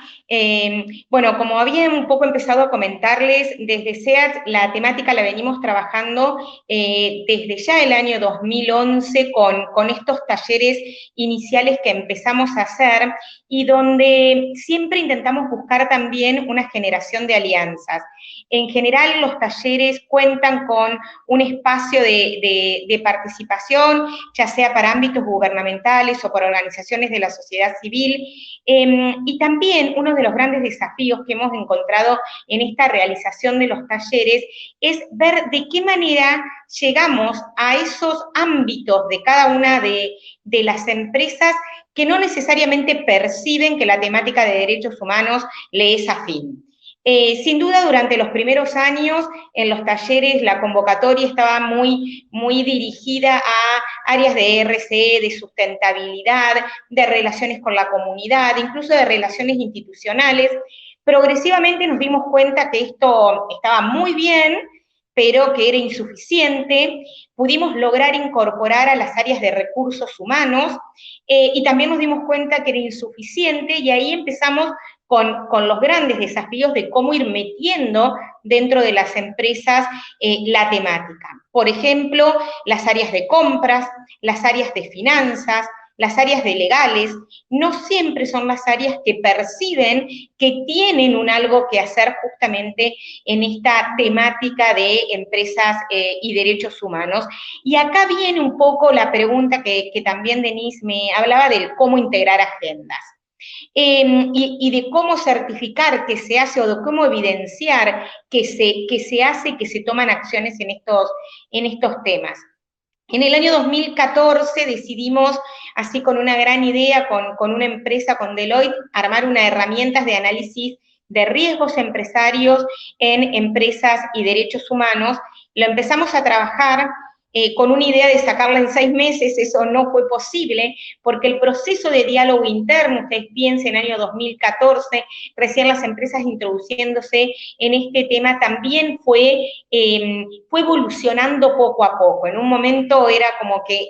Bueno, como había un poco empezado a comentarles, desde SEAT la temática la venimos trabajando desde ya el año 2011 con estos talleres iniciales que empezamos a hacer y donde siempre intentamos buscar también una generación de alianzas. En general, los talleres cuentan con un espacio de participación, ya sea para ámbitos gubernamentales o para organizaciones de la sociedad civil, y también uno de los grandes desafíos que hemos encontrado en esta realización de los talleres es ver de qué manera llegamos a esos ámbitos de cada una de las empresas que no necesariamente perciben que la temática de derechos humanos le es afín. Sin duda, durante los primeros años, en los talleres, la convocatoria estaba muy dirigida a áreas de RCE, de sustentabilidad, de relaciones con la comunidad, incluso de relaciones institucionales. Progresivamente nos dimos cuenta que esto estaba muy bien, pero que era insuficiente. Pudimos lograr incorporar a las áreas de recursos humanos y también nos dimos cuenta que era insuficiente y ahí empezamos con los grandes desafíos de cómo ir metiendo dentro de las empresas la temática. Por ejemplo, las áreas de compras, las áreas de finanzas, las áreas de legales, no siempre son las áreas que perciben que tienen un algo que hacer justamente en esta temática de empresas y derechos humanos. Y acá viene un poco la pregunta que también Denise me hablaba del cómo integrar agendas. Y de cómo certificar que se hace o de cómo evidenciar que se hace y que se toman acciones en estos temas. En el año 2014 decidimos, así con una gran idea, con una empresa, con Deloitte, armar una herramienta de análisis de riesgos empresarios en empresas y derechos humanos. Lo empezamos a trabajar con una idea de sacarla en 6 meses, eso no fue posible, porque el proceso de diálogo interno, ustedes piensen, en el año 2014, recién las empresas introduciéndose en este tema, también fue evolucionando poco a poco. En un momento era como que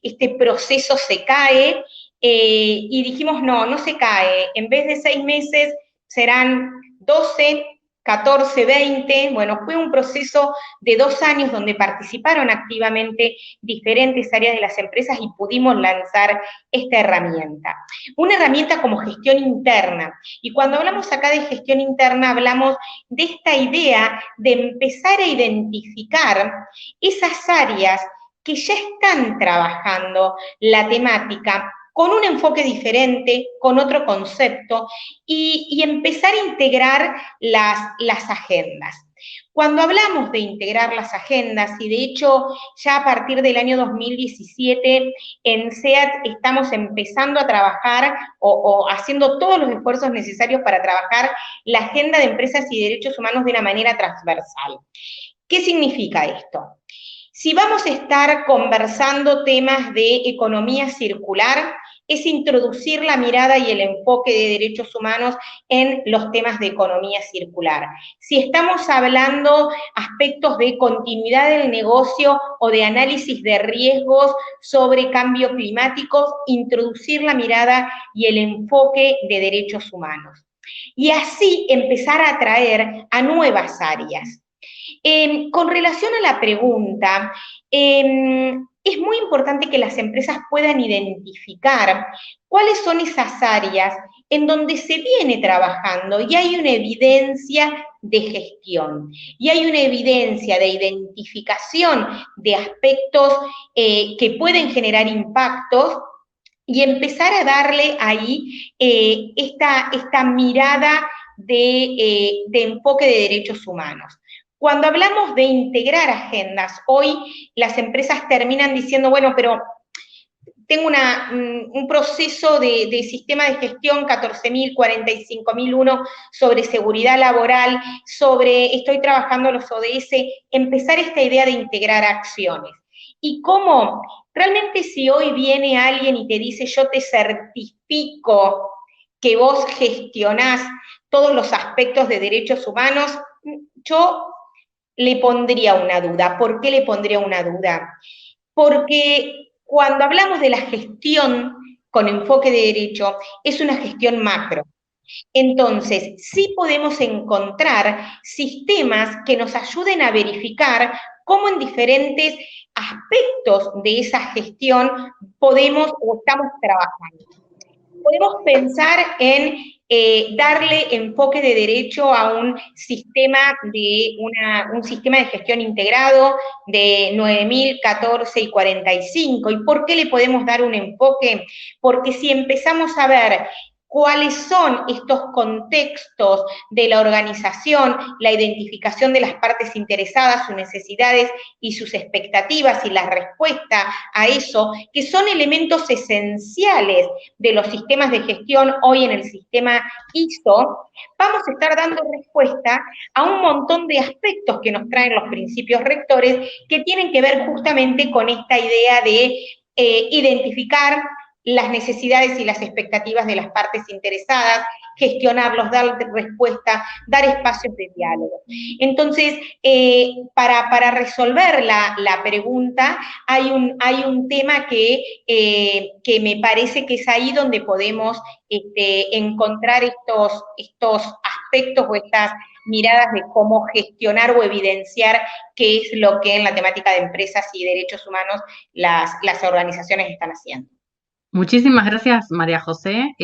este proceso se cae, y dijimos, no se cae, en vez de 6 meses serán 12, 14, 20, bueno, fue un proceso de 2 años donde participaron activamente diferentes áreas de las empresas y pudimos lanzar esta herramienta. Una herramienta como gestión interna, y cuando hablamos acá de gestión interna hablamos de esta idea de empezar a identificar esas áreas que ya están trabajando la temática con un enfoque diferente, con otro concepto, y empezar a integrar las agendas. Cuando hablamos de integrar las agendas, y de hecho ya a partir del año 2017 en SEAT estamos empezando a trabajar o haciendo todos los esfuerzos necesarios para trabajar la agenda de empresas y derechos humanos de una manera transversal. ¿Qué significa esto? Si vamos a estar conversando temas de economía circular, es introducir la mirada y el enfoque de derechos humanos en los temas de economía circular. Si estamos hablando aspectos de continuidad del negocio o de análisis de riesgos sobre cambio climático, introducir la mirada y el enfoque de derechos humanos. Y así empezar a atraer a nuevas áreas. Con relación a la pregunta, es muy importante que las empresas puedan identificar cuáles son esas áreas en donde se viene trabajando y hay una evidencia de gestión, y hay una evidencia de identificación de aspectos que pueden generar impactos, y empezar a darle ahí esta mirada de enfoque de derechos humanos. Cuando hablamos de integrar agendas, hoy las empresas terminan diciendo, bueno, pero tengo un proceso de sistema de gestión 14.000, 45.001 sobre seguridad laboral, estoy trabajando los ODS, empezar esta idea de integrar acciones. Y cómo, realmente si hoy viene alguien y te dice, yo te certifico que vos gestionás todos los aspectos de derechos humanos, yo le pondría una duda. ¿Por qué le pondría una duda? Porque cuando hablamos de la gestión con enfoque de derecho, es una gestión macro. Entonces, sí podemos encontrar sistemas que nos ayuden a verificar cómo en diferentes aspectos de esa gestión podemos o estamos trabajando. Podemos pensar en darle enfoque de derecho a un sistema de gestión integrado de 9.000, 14 y 45. ¿Y por qué le podemos dar un enfoque? Porque si empezamos a ver cuáles son estos contextos de la organización, la identificación de las partes interesadas, sus necesidades y sus expectativas y la respuesta a eso, que son elementos esenciales de los sistemas de gestión hoy en el sistema ISO, vamos a estar dando respuesta a un montón de aspectos que nos traen los principios rectores que tienen que ver justamente con esta idea de identificar las necesidades y las expectativas de las partes interesadas, gestionarlos, dar respuesta, dar espacios de diálogo. Entonces, para resolver la pregunta, hay un tema que me parece que es ahí donde podemos encontrar estos aspectos o estas miradas de cómo gestionar o evidenciar qué es lo que en la temática de empresas y derechos humanos las organizaciones están haciendo. Muchísimas gracias, María José.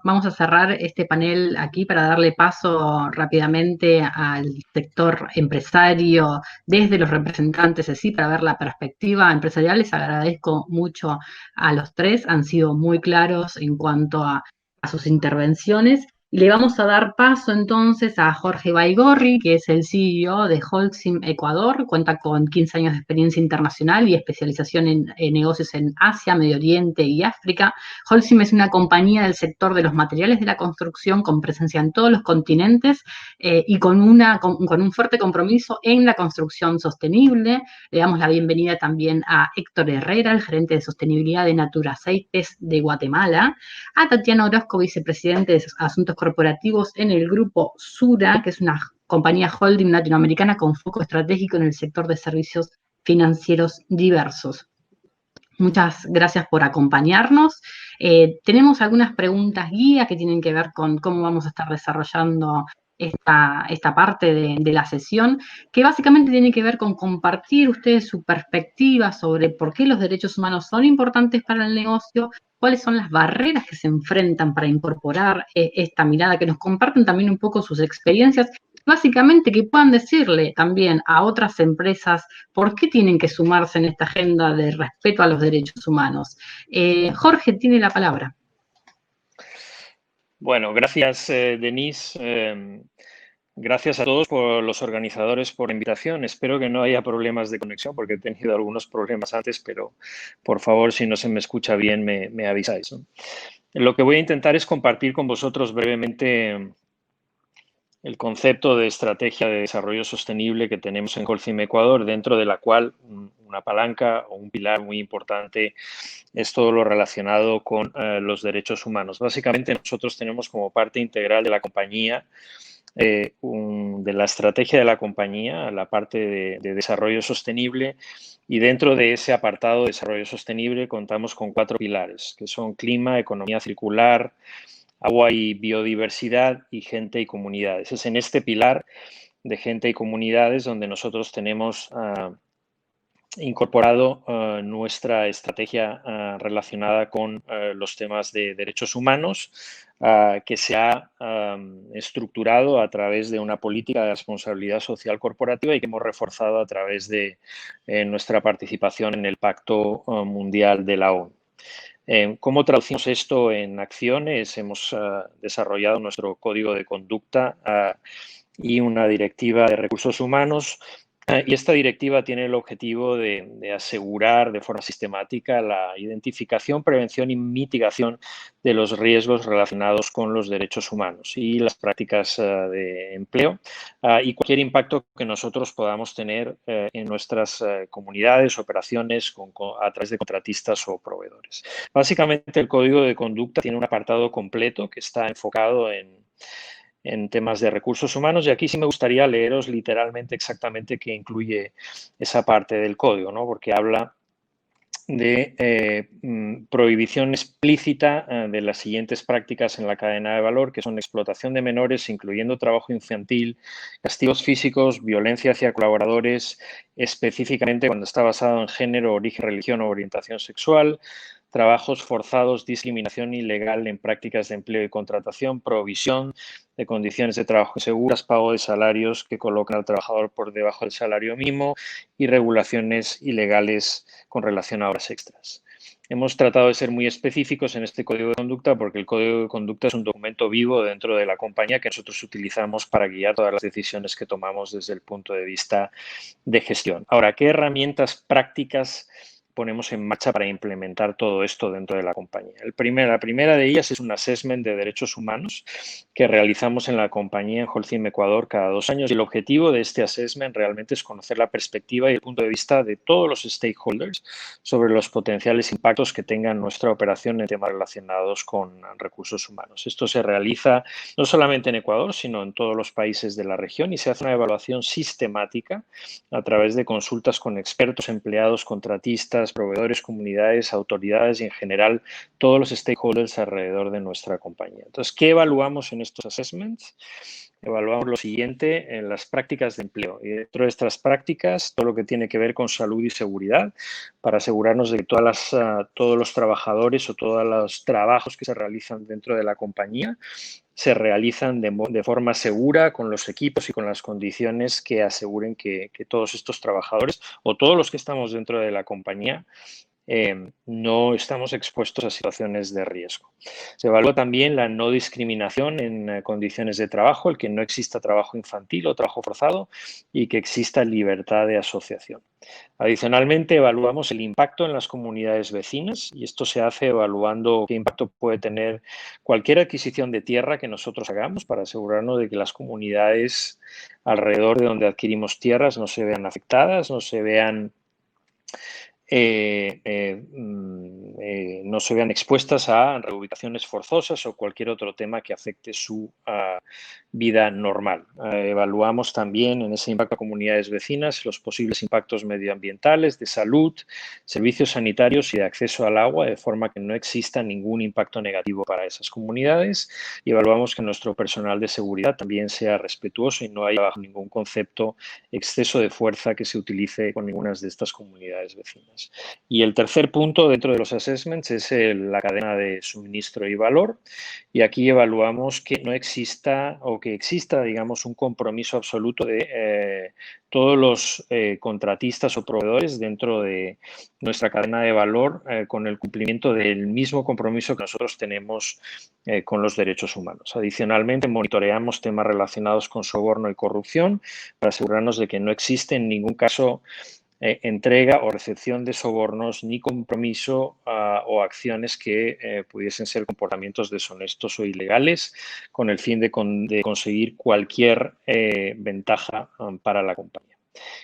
Vamos a cerrar este panel aquí para darle paso rápidamente al sector empresario desde los representantes, así para ver la perspectiva empresarial. Les agradezco mucho a los tres, han sido muy claros en cuanto a sus intervenciones. Y le vamos a dar paso entonces a Jorge Baigorri, que es el CEO de Holcim Ecuador, cuenta con 15 años de experiencia internacional y especialización en negocios en Asia, Medio Oriente y África. Holcim es una compañía del sector de los materiales de la construcción con presencia en todos los continentes y con un fuerte compromiso en la construcción sostenible. Le damos la bienvenida también a Héctor Herrera, el gerente de sostenibilidad de Natura Aceites de Guatemala, a Tatiana Orozco, vicepresidente de Asuntos Corporativos en el grupo Sura, que es una compañía holding latinoamericana con foco estratégico en el sector de servicios financieros diversos. Muchas gracias por acompañarnos. Tenemos algunas preguntas guía que tienen que ver con cómo vamos a estar desarrollando esta parte de la sesión, que básicamente tiene que ver con compartir ustedes su perspectiva sobre por qué los derechos humanos son importantes para el negocio, cuáles son las barreras que se enfrentan para incorporar esta mirada, que nos comparten también un poco sus experiencias, básicamente que puedan decirle también a otras empresas por qué tienen que sumarse en esta agenda de respeto a los derechos humanos. Jorge tiene la palabra. Bueno, gracias, Denise. Gracias a todos por los organizadores por la invitación. Espero que no haya problemas de conexión porque he tenido algunos problemas antes, pero por favor, si no se me escucha bien, me avisáis, ¿no? Lo que voy a intentar es compartir con vosotros brevemente el concepto de estrategia de desarrollo sostenible que tenemos en Holcim Ecuador, dentro de la cual una palanca o un pilar muy importante es todo lo relacionado con los derechos humanos. Básicamente, nosotros tenemos como parte integral de la compañía, de la estrategia de la compañía, la parte de desarrollo sostenible, y dentro de ese apartado de desarrollo sostenible contamos con 4 pilares, que son clima, economía circular, agua y biodiversidad, y gente y comunidades. Es en este pilar de gente y comunidades donde nosotros tenemos incorporado nuestra estrategia relacionada con los temas de derechos humanos, que se ha estructurado a través de una política de responsabilidad social corporativa y que hemos reforzado a través de nuestra participación en el Pacto Mundial de la ONU. ¿Cómo traducimos esto en acciones? Hemos desarrollado nuestro código de conducta y una directiva de recursos humanos. Y esta directiva tiene el objetivo de asegurar de forma sistemática la identificación, prevención y mitigación de los riesgos relacionados con los derechos humanos y las prácticas de empleo y cualquier impacto que nosotros podamos tener en nuestras comunidades, operaciones a través de contratistas o proveedores. Básicamente, el código de conducta tiene un apartado completo que está enfocado en temas de recursos humanos, y aquí sí me gustaría leeros literalmente exactamente qué incluye esa parte del código, ¿no? Porque habla de prohibición explícita de las siguientes prácticas en la cadena de valor, que son explotación de menores, incluyendo trabajo infantil, castigos físicos, violencia hacia colaboradores, específicamente cuando está basado en género, origen, religión o orientación sexual, trabajos forzados, discriminación ilegal en prácticas de empleo y contratación, provisión de condiciones de trabajo seguras, pago de salarios que colocan al trabajador por debajo del salario mínimo y regulaciones ilegales con relación a horas extras. Hemos tratado de ser muy específicos en este código de conducta porque el código de conducta es un documento vivo dentro de la compañía que nosotros utilizamos para guiar todas las decisiones que tomamos desde el punto de vista de gestión. Ahora, ¿qué herramientas prácticas ponemos en marcha para implementar todo esto dentro de la compañía? La primera de ellas es un assessment de derechos humanos que realizamos en la compañía en Holcim Ecuador cada 2 años, y el objetivo de este assessment realmente es conocer la perspectiva y el punto de vista de todos los stakeholders sobre los potenciales impactos que tenga nuestra operación en temas relacionados con recursos humanos. Esto se realiza no solamente en Ecuador, sino en todos los países de la región, y se hace una evaluación sistemática a través de consultas con expertos, empleados, contratistas, proveedores, comunidades, autoridades y en general todos los stakeholders alrededor de nuestra compañía. Entonces, ¿qué evaluamos en estos assessments? Evaluamos lo siguiente en las prácticas de empleo, y dentro de estas prácticas todo lo que tiene que ver con salud y seguridad, para asegurarnos de que todos los trabajadores o todos los trabajos que se realizan dentro de la compañía se realizan de forma segura, con los equipos y con las condiciones que aseguren que todos estos trabajadores o todos los que estamos dentro de la compañía no estamos expuestos a situaciones de riesgo. Se evalúa también la no discriminación en condiciones de trabajo, el que no exista trabajo infantil o trabajo forzado y que exista libertad de asociación. Adicionalmente, evaluamos el impacto en las comunidades vecinas, y esto se hace evaluando qué impacto puede tener cualquier adquisición de tierra que nosotros hagamos para asegurarnos de que las comunidades alrededor de donde adquirimos tierras no se vean afectadas, no se vean expuestas a reubicaciones forzosas o cualquier otro tema que afecte su vida normal. Evaluamos también en ese impacto a comunidades vecinas los posibles impactos medioambientales, de salud, servicios sanitarios y de acceso al agua, de forma que no exista ningún impacto negativo para esas comunidades, y evaluamos que nuestro personal de seguridad también sea respetuoso y no haya bajo ningún concepto exceso de fuerza que se utilice con ninguna de estas comunidades vecinas. Y el tercer punto dentro de los assessments assessments es la cadena de suministro y valor, y aquí evaluamos que no exista o que exista, digamos, un compromiso absoluto de todos los contratistas o proveedores dentro de nuestra cadena de valor con el cumplimiento del mismo compromiso que nosotros tenemos con los derechos humanos. Adicionalmente, monitoreamos temas relacionados con soborno y corrupción para asegurarnos de que no existe en ningún caso entrega o recepción de sobornos ni compromiso o acciones que pudiesen ser comportamientos deshonestos o ilegales con el fin de conseguir cualquier ventaja para la compañía.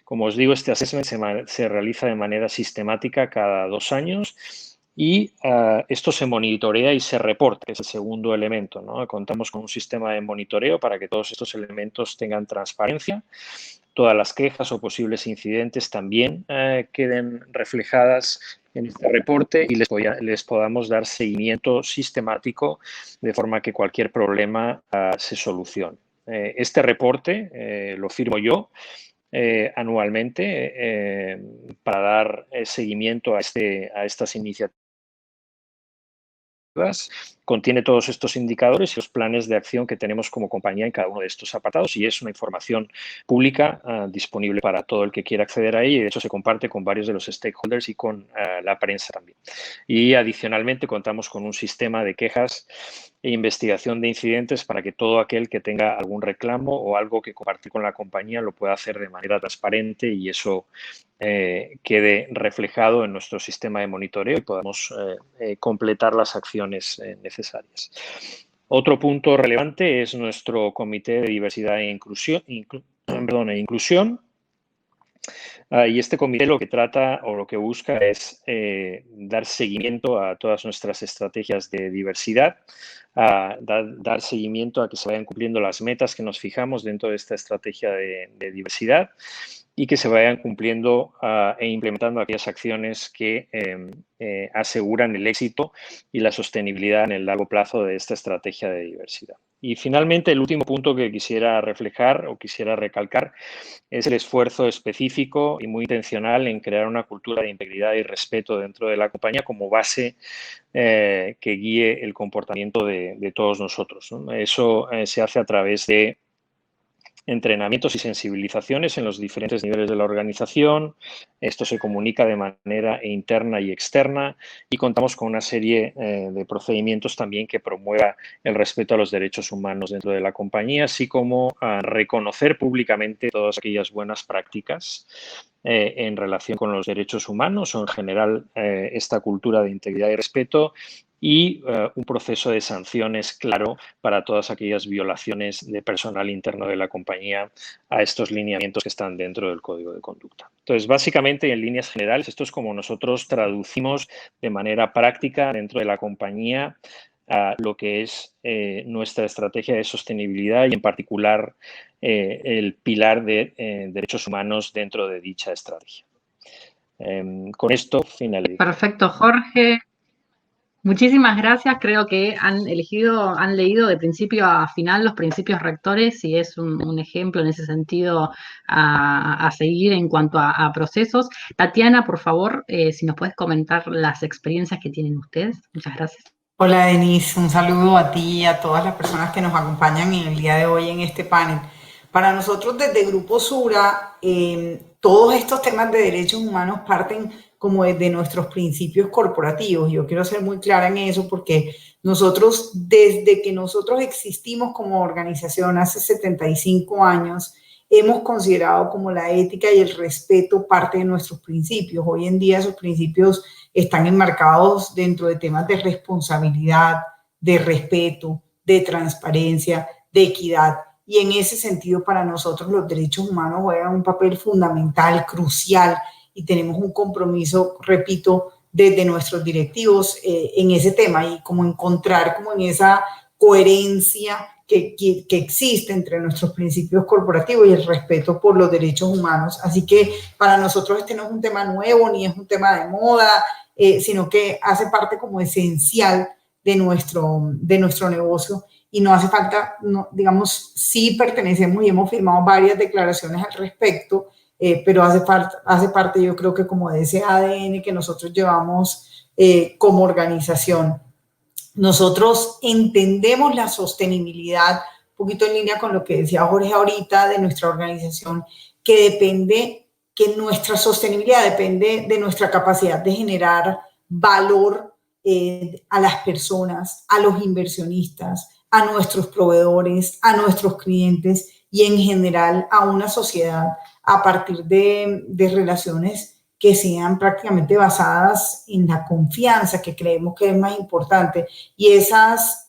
Como os digo, este assessment se realiza de manera sistemática cada 2 años y esto se monitorea y se reporta, que es el segundo elemento, ¿no? Contamos con un sistema de monitoreo para que todos estos elementos tengan transparencia. Todas las quejas o posibles incidentes también queden reflejadas en este reporte y les podamos dar seguimiento sistemático de forma que cualquier problema se solucione. Este reporte lo firmo yo anualmente para dar seguimiento a estas iniciativas. Contiene todos estos indicadores y los planes de acción que tenemos como compañía en cada uno de estos apartados, y es una información pública disponible para todo el que quiera acceder a ella, y de hecho se comparte con varios de los stakeholders y con la prensa también. Y adicionalmente contamos con un sistema de quejas e investigación de incidentes para que todo aquel que tenga algún reclamo o algo que compartir con la compañía lo pueda hacer de manera transparente y eso quede reflejado en nuestro sistema de monitoreo y podamos completar las acciones necesarias. Otro punto relevante es nuestro Comité de Diversidad e Inclusión. Y este comité lo que trata o lo que busca es dar seguimiento a todas nuestras estrategias de diversidad, dar seguimiento a que se vayan cumpliendo las metas que nos fijamos dentro de esta estrategia de diversidad y que se vayan cumpliendo e implementando aquellas acciones que aseguran el éxito y la sostenibilidad en el largo plazo de esta estrategia de diversidad. Y finalmente, el último punto que quisiera reflejar o quisiera recalcar es el esfuerzo específico y muy intencional en crear una cultura de integridad y respeto dentro de la compañía como base que guíe el comportamiento de todos nosotros, ¿no? Eso se hace a través de entrenamientos y sensibilizaciones en los diferentes niveles de la organización. Esto se comunica de manera interna y externa y contamos con una serie de procedimientos también que promueva el respeto a los derechos humanos dentro de la compañía, así como reconocer públicamente todas aquellas buenas prácticas en relación con los derechos humanos o en general esta cultura de integridad y respeto, y un proceso de sanciones claro para todas aquellas violaciones de personal interno de la compañía a estos lineamientos que están dentro del código de conducta. Entonces, básicamente, en líneas generales, esto es como nosotros traducimos de manera práctica dentro de la compañía lo que es nuestra estrategia de sostenibilidad y, en particular, el pilar de derechos humanos dentro de dicha estrategia. Con esto finalizo. Perfecto, Jorge. Muchísimas gracias. Creo que han leído de principio a final los principios rectores y es un ejemplo en ese sentido a seguir en cuanto a procesos. Tatiana, por favor, si nos puedes comentar las experiencias que tienen ustedes. Muchas gracias. Hola, Denise. Un saludo a ti y a todas las personas que nos acompañan en el día de hoy en este panel. Para nosotros desde Grupo Sura, todos estos temas de derechos humanos parten como de nuestros principios corporativos. Yo quiero ser muy clara en eso porque nosotros, desde que nosotros existimos como organización hace 75 años, hemos considerado como la ética y el respeto parte de nuestros principios. Hoy en día esos principios están enmarcados dentro de temas de responsabilidad, de respeto, de transparencia, de equidad. Y en ese sentido, para nosotros los derechos humanos juegan un papel fundamental, crucial, y tenemos un compromiso, repito, desde nuestros directivos en ese tema y como encontrar como en esa coherencia que existe entre nuestros principios corporativos y el respeto por los derechos humanos. Así que para nosotros este no es un tema nuevo ni es un tema de moda, sino que hace parte como esencial de nuestro negocio y no hace falta, no, digamos, sí pertenecemos y hemos firmado varias declaraciones al respecto pero hace parte, yo creo que como de ese ADN que nosotros llevamos como organización. Nosotros entendemos la sostenibilidad, un poquito en línea con lo que decía Jorge ahorita de nuestra organización, que nuestra sostenibilidad depende de nuestra capacidad de generar valor a las personas, a los inversionistas, a nuestros proveedores, a nuestros clientes y en general a una sociedad a partir de relaciones que sean prácticamente basadas en la confianza, que creemos que es más importante. Y esas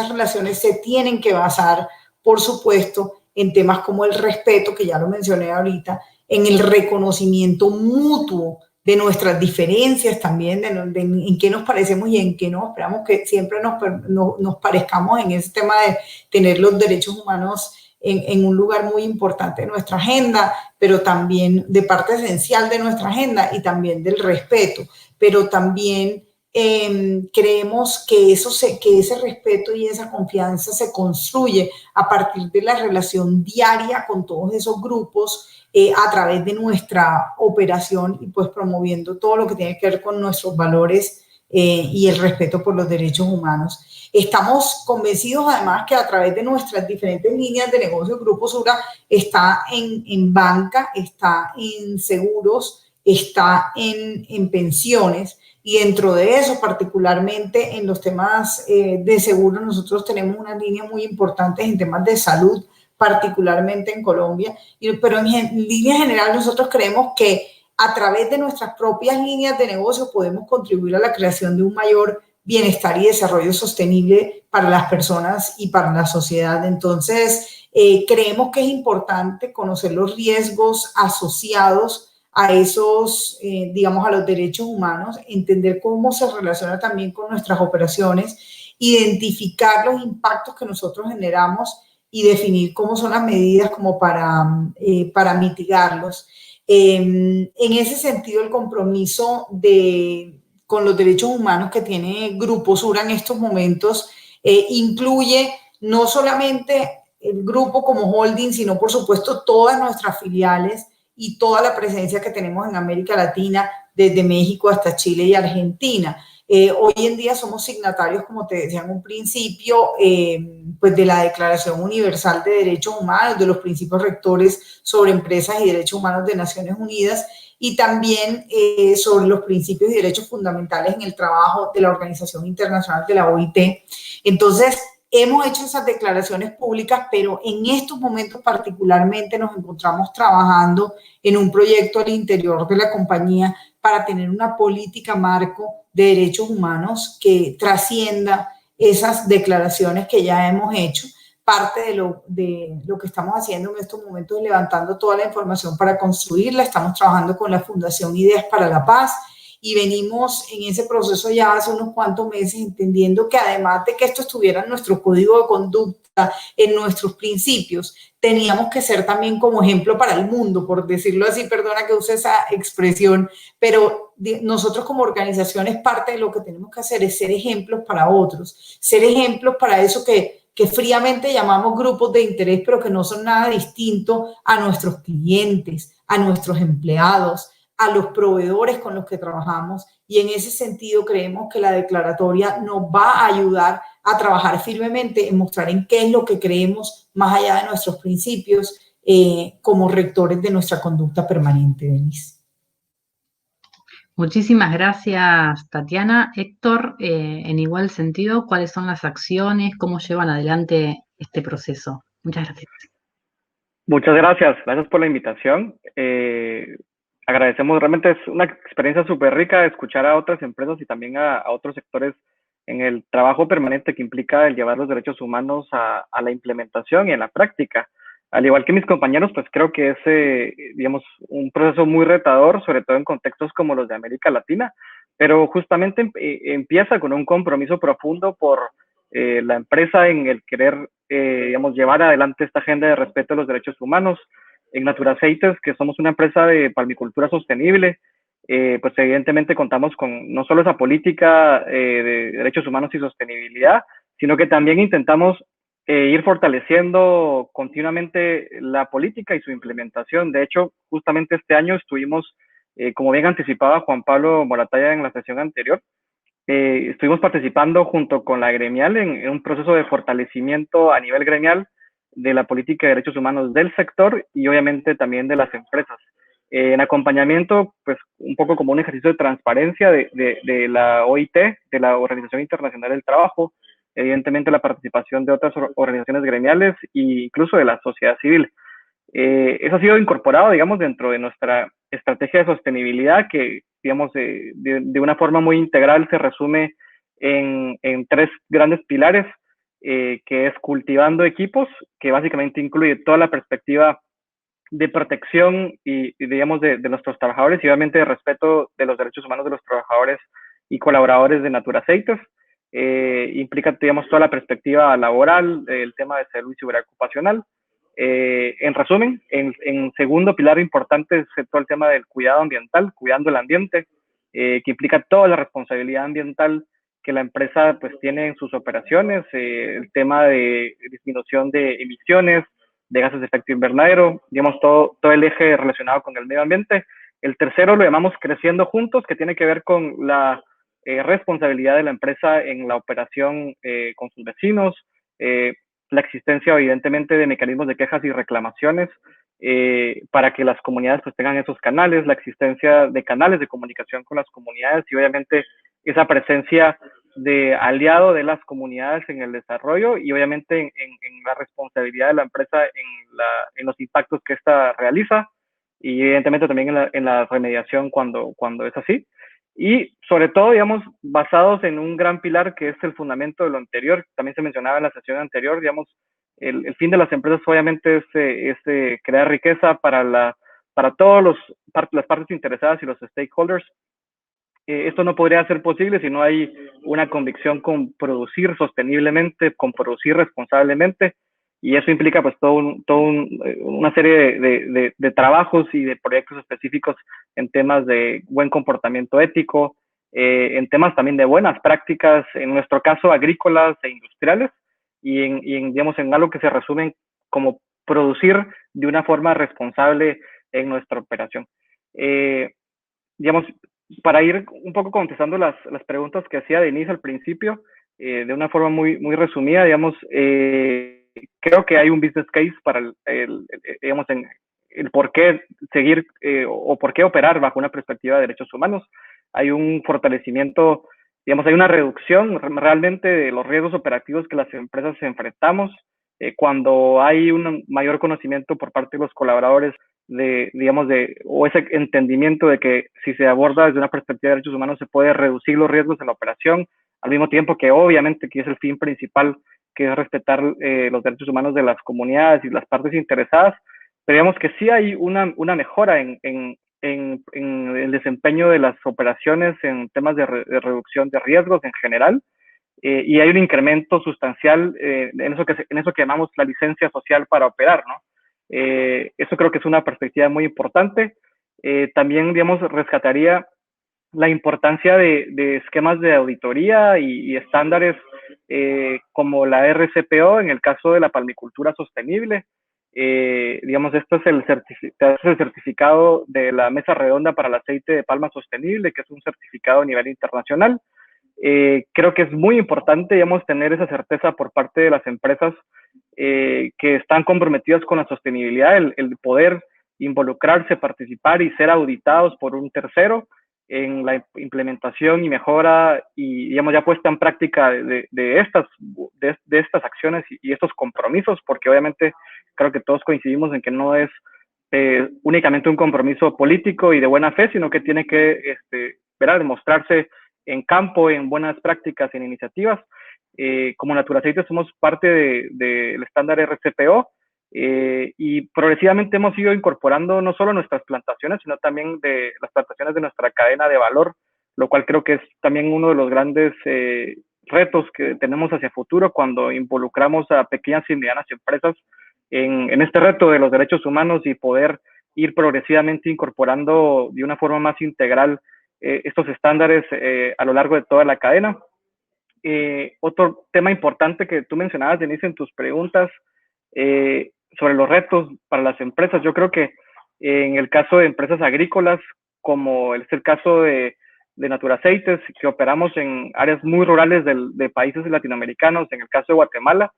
relaciones se tienen que basar, por supuesto, en temas como el respeto, que ya lo mencioné ahorita, en el reconocimiento mutuo de nuestras diferencias también, en qué nos parecemos y en qué no. Esperamos que siempre nos parezcamos en ese tema de tener los derechos humanos en un lugar muy importante de nuestra agenda, pero también de parte esencial de nuestra agenda y también del respeto. Pero también creemos que ese respeto y esa confianza se construye a partir de la relación diaria con todos esos grupos a través de nuestra operación y pues promoviendo todo lo que tiene que ver con nuestros valores y el respeto por los derechos humanos. Estamos convencidos además que a través de nuestras diferentes líneas de negocio, Grupo Sura está en banca, está en seguros, está en pensiones, y dentro de eso, particularmente en los temas de seguros, nosotros tenemos una línea muy importante en temas de salud, particularmente en Colombia, pero en línea general nosotros creemos que a través de nuestras propias líneas de negocio podemos contribuir a la creación de un mayor bienestar y desarrollo sostenible para las personas y para la sociedad. Entonces, creemos que es importante conocer los riesgos asociados a esos, digamos, a los derechos humanos, entender cómo se relaciona también con nuestras operaciones, identificar los impactos que nosotros generamos y definir cómo son las medidas como para mitigarlos. En ese sentido, el compromiso con los derechos humanos que tiene Grupo Sura en estos momentos incluye no solamente el grupo como holding, sino por supuesto todas nuestras filiales y toda la presencia que tenemos en América Latina, desde México hasta Chile y Argentina. Hoy en día somos signatarios, como te decía en un principio, pues de la Declaración Universal de Derechos Humanos, de los principios rectores sobre empresas y derechos humanos de Naciones Unidas, y también sobre los principios y derechos fundamentales en el trabajo de la Organización Internacional de la OIT. Entonces, hemos hecho esas declaraciones públicas, pero en estos momentos particularmente nos encontramos trabajando en un proyecto al interior de la compañía para tener una política marco de derechos humanos que trascienda esas declaraciones que ya hemos hecho. Parte de lo que estamos haciendo en estos momentos es levantando toda la información para construirla. Estamos trabajando con la Fundación Ideas para la Paz y venimos en ese proceso ya hace unos cuantos meses entendiendo que además de que esto estuviera en nuestro código de conducta, en nuestros principios, teníamos que ser también como ejemplo para el mundo, por decirlo así, perdona que use esa expresión, pero nosotros como organizaciones parte de lo que tenemos que hacer es ser ejemplos para otros, ser ejemplos para eso que fríamente llamamos grupos de interés, pero que no son nada distinto a nuestros clientes, a nuestros empleados, a los proveedores con los que trabajamos, y en ese sentido creemos que la declaratoria nos va a ayudar a trabajar firmemente en mostrar en qué es lo que creemos más allá de nuestros principios como rectores de nuestra conducta permanente, Denise. Muchísimas gracias, Tatiana. Héctor, en igual sentido, ¿cuáles son las acciones? ¿Cómo llevan adelante este proceso? Muchas gracias. Muchas gracias. Gracias por la invitación. Agradecemos, realmente es una experiencia súper rica escuchar a otras empresas y también a otros sectores en el trabajo permanente que implica el llevar los derechos humanos a la implementación y en la práctica. Al igual que mis compañeros, pues creo que es, digamos, un proceso muy retador, sobre todo en contextos como los de América Latina, pero justamente empieza con un compromiso profundo por la empresa en el querer, digamos, llevar adelante esta agenda de respeto a los derechos humanos. En Naturaceites, que somos una empresa de palmicultura sostenible, pues evidentemente contamos con no solo esa política de derechos humanos y sostenibilidad, sino que también intentamos ir fortaleciendo continuamente la política y su implementación. De hecho, justamente este año estuvimos, como bien anticipaba Juan Pablo Moratalla en la sesión anterior, estuvimos participando junto con la gremial en un proceso de fortalecimiento a nivel gremial de la política de derechos humanos del sector y obviamente también de las empresas. En acompañamiento, pues un poco como un ejercicio de transparencia de la OIT, de la Organización Internacional del Trabajo, evidentemente la participación de otras organizaciones gremiales e incluso de la sociedad civil. Eso ha sido incorporado, digamos, dentro de nuestra estrategia de sostenibilidad que, digamos, de una forma muy integral se resume en 3 grandes pilares, que es cultivando equipos, que básicamente incluye toda la perspectiva de protección y digamos, de nuestros trabajadores y obviamente de respeto de los derechos humanos de los trabajadores y colaboradores de Naturaceites. Implica, digamos, toda la perspectiva laboral, el tema de salud y seguridad ocupacional. En resumen, en segundo pilar importante es todo el tema del cuidado ambiental, cuidando el ambiente, que implica toda la responsabilidad ambiental que la empresa pues tiene en sus operaciones, el tema de disminución de emisiones, de gases de efecto invernadero, digamos, todo el eje relacionado con el medio ambiente. El tercero lo llamamos creciendo juntos, que tiene que ver con la responsabilidad de la empresa en la operación con sus vecinos, la existencia evidentemente de mecanismos de quejas y reclamaciones para que las comunidades pues tengan esos canales, la existencia de canales de comunicación con las comunidades y obviamente esa presencia de aliado de las comunidades en el desarrollo y obviamente en la responsabilidad de la empresa en los impactos que ésta realiza y evidentemente también en la remediación cuando es así. Y sobre todo, digamos, basados en un gran pilar que es el fundamento de lo anterior, también se mencionaba en la sesión anterior, digamos, el fin de las empresas obviamente es crear riqueza para todas las partes interesadas y los stakeholders. Esto no podría ser posible si no hay una convicción con producir sosteniblemente, con producir responsablemente, y eso implica pues una serie de trabajos y de proyectos específicos en temas de buen comportamiento ético, en temas también de buenas prácticas, en nuestro caso agrícolas e industriales, digamos, en algo que se resume como producir de una forma responsable en nuestra operación. Digamos, para ir un poco contestando las preguntas que hacía Denise al principio, de una forma muy, muy resumida, digamos, creo que hay un business case para digamos, el por qué seguir o por qué operar bajo una perspectiva de derechos humanos. Hay un fortalecimiento, digamos, hay una reducción realmente de los riesgos operativos que las empresas enfrentamos cuando hay un mayor conocimiento por parte de los colaboradores o ese entendimiento de que si se aborda desde una perspectiva de derechos humanos se puede reducir los riesgos en la operación, al mismo tiempo que obviamente que es el fin principal, que es respetar los derechos humanos de las comunidades y las partes interesadas, pero digamos que sí hay una mejora en el desempeño de las operaciones en temas de reducción de riesgos en general, y hay un incremento sustancial en eso que llamamos la licencia social para operar, ¿no? Eso creo que es una perspectiva muy importante. También, digamos, rescataría la importancia de esquemas de auditoría y estándares como la RCPO en el caso de la palmicultura sostenible. Digamos, esto es el certificado de la Mesa Redonda para el Aceite de Palma Sostenible, que es un certificado a nivel internacional. Creo que es muy importante, digamos, tener esa certeza por parte de las empresas que están comprometidas con la sostenibilidad, el poder involucrarse, participar y ser auditados por un tercero en la implementación y mejora y, digamos, ya puesta en práctica de estas acciones y estos compromisos, porque obviamente creo que todos coincidimos en que no es únicamente un compromiso político y de buena fe, sino que tiene que demostrarse en campo, en buenas prácticas, en iniciativas. Como Naturaceites somos parte del estándar RCPO y progresivamente hemos ido incorporando no solo nuestras plantaciones, sino también de las plantaciones de nuestra cadena de valor, lo cual creo que es también uno de los grandes retos que tenemos hacia futuro cuando involucramos a pequeñas y medianas empresas en este reto de los derechos humanos y poder ir progresivamente incorporando de una forma más integral estos estándares a lo largo de toda la cadena. otro tema importante que tú mencionabas, Denise, en tus preguntas sobre los retos para las empresas. Yo creo que en el caso de empresas agrícolas, como es el caso de Naturaceites, que operamos en áreas muy rurales de países latinoamericanos, en el caso de Guatemala,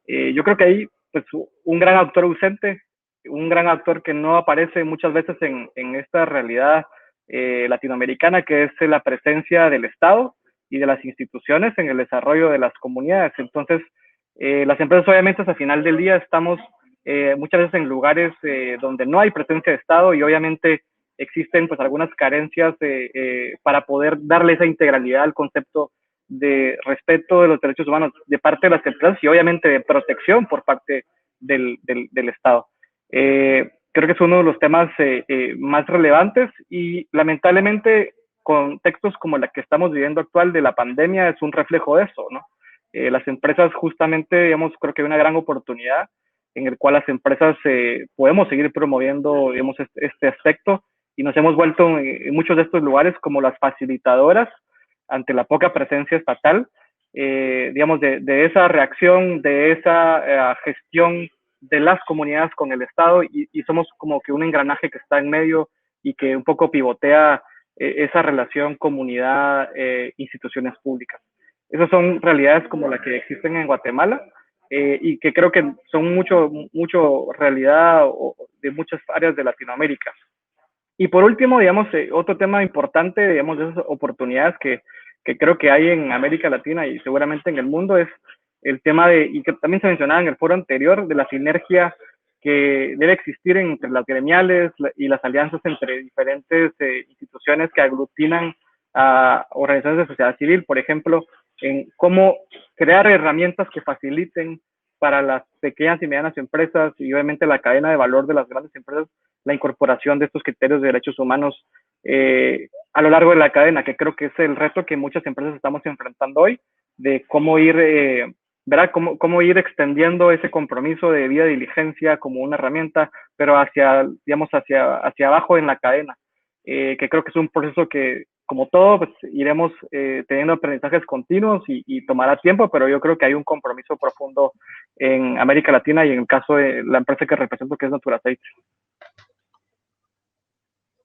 yo creo que hay pues, un gran actor ausente, un gran actor que no aparece muchas veces en esta realidad latinoamericana, que es la presencia del Estado y de las instituciones en el desarrollo de las comunidades. Entonces, las empresas obviamente al final del día estamos muchas veces en lugares donde no hay presencia de Estado y obviamente existen pues algunas carencias para poder darle esa integralidad al concepto de respeto de los derechos humanos de parte de las empresas y obviamente de protección por parte del Estado. Creo que es uno de los temas más relevantes y lamentablemente contextos como el que estamos viviendo actual de la pandemia es un reflejo de eso, ¿no? Las empresas justamente, digamos, creo que hay una gran oportunidad en el cual las empresas podemos seguir promoviendo, digamos, este aspecto y nos hemos vuelto en muchos de estos lugares como las facilitadoras ante la poca presencia estatal, digamos, de esa reacción, de esa gestión de las comunidades con el Estado y somos como que un engranaje que está en medio y que un poco pivotea esa relación comunidad-instituciones públicas. Esas son realidades como las que existen en Guatemala y que creo que son mucho realidad de muchas áreas de Latinoamérica. Y por último, digamos, otro tema importante, digamos, de esas oportunidades que creo que hay en América Latina y seguramente en el mundo es el tema y que también se mencionaba en el foro anterior, de la sinergia que debe existir entre las gremiales y las alianzas entre diferentes instituciones que aglutinan a organizaciones de sociedad civil, por ejemplo, en cómo crear herramientas que faciliten para las pequeñas y medianas empresas y obviamente la cadena de valor de las grandes empresas la incorporación de estos criterios de derechos humanos a lo largo de la cadena, que creo que es el reto que muchas empresas estamos enfrentando hoy, de cómo ir, ¿verdad? Cómo ir extendiendo ese compromiso de debida diligencia como una herramienta, pero hacia abajo en la cadena, que creo que es un proceso que, como todo, pues iremos teniendo aprendizajes continuos y tomará tiempo, pero yo creo que hay un compromiso profundo en América Latina y en el caso de la empresa que represento, que es Naturaceites.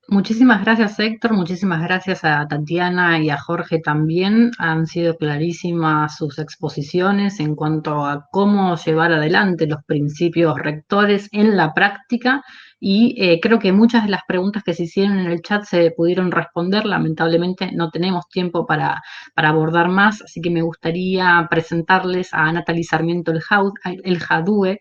Muchísimas gracias, Héctor. Muchísimas gracias a Tatiana y a Jorge también. Han sido clarísimas sus exposiciones en cuanto a cómo llevar adelante los principios rectores en la práctica y creo que muchas de las preguntas que se hicieron en el chat se pudieron responder. Lamentablemente no tenemos tiempo para abordar más, así que me gustaría presentarles a Natalie Sarmiento El Jadue,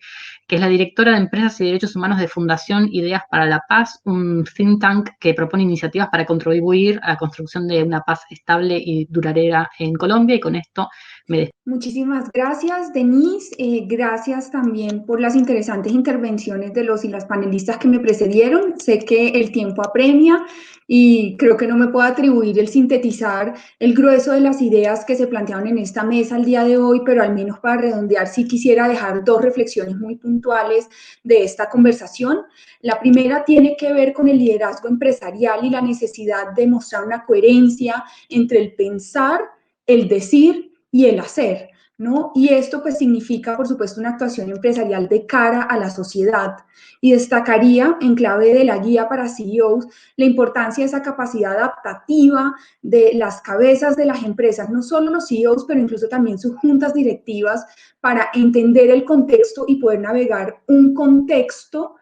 que es la directora de Empresas y Derechos Humanos de Fundación Ideas para la Paz, un think tank que propone iniciativas para contribuir a la construcción de una paz estable y duradera en Colombia. Y con esto me despido. Muchísimas gracias, Denise. Gracias también por las interesantes intervenciones de los y las panelistas que me precedieron. Sé que el tiempo apremia y creo que no me puedo atribuir el sintetizar el grueso de las ideas que se plantearon en esta mesa el día de hoy, pero al menos para redondear sí quisiera dejar dos reflexiones muy puntuales de esta conversación. La primera tiene que ver con el liderazgo empresarial y la necesidad de mostrar una coherencia entre el pensar, el decir y el hacer, ¿no? Y esto pues significa, por supuesto, una actuación empresarial de cara a la sociedad. Y destacaría, en clave de la guía para CEOs, la importancia de esa capacidad adaptativa de las cabezas de las empresas, no solo los CEOs, pero incluso también sus juntas directivas, para entender el contexto y poder navegar un contexto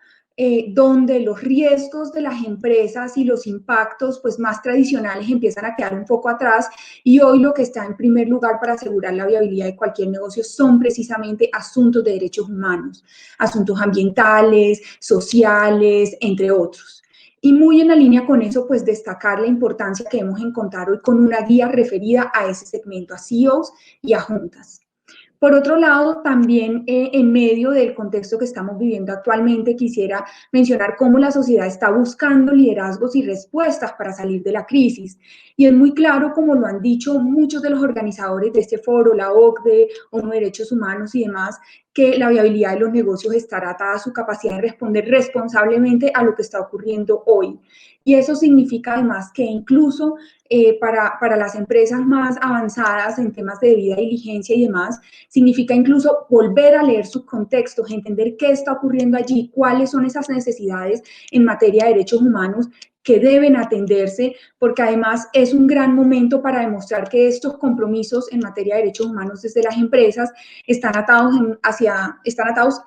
donde los riesgos de las empresas y los impactos pues, más tradicionales empiezan a quedar un poco atrás y hoy lo que está en primer lugar para asegurar la viabilidad de cualquier negocio son precisamente asuntos de derechos humanos, asuntos ambientales, sociales, entre otros. Y muy en la línea con eso, pues destacar la importancia que debemos encontrar hoy con una guía referida a ese segmento, a CEOs y a juntas. Por otro lado, también en medio del contexto que estamos viviendo actualmente, quisiera mencionar cómo la sociedad está buscando liderazgos y respuestas para salir de la crisis. Y es muy claro, como lo han dicho muchos de los organizadores de este foro, la OCDE, ONU Derechos Humanos y demás, que la viabilidad de los negocios estará atada a su capacidad de responder responsablemente a lo que está ocurriendo hoy. Y eso significa además que incluso para las empresas más avanzadas en temas de debida diligencia y demás, significa incluso volver a leer sus contextos, entender qué está ocurriendo allí, cuáles son esas necesidades en materia de derechos humanos que deben atenderse, porque además es un gran momento para demostrar que estos compromisos en materia de derechos humanos desde las empresas están atados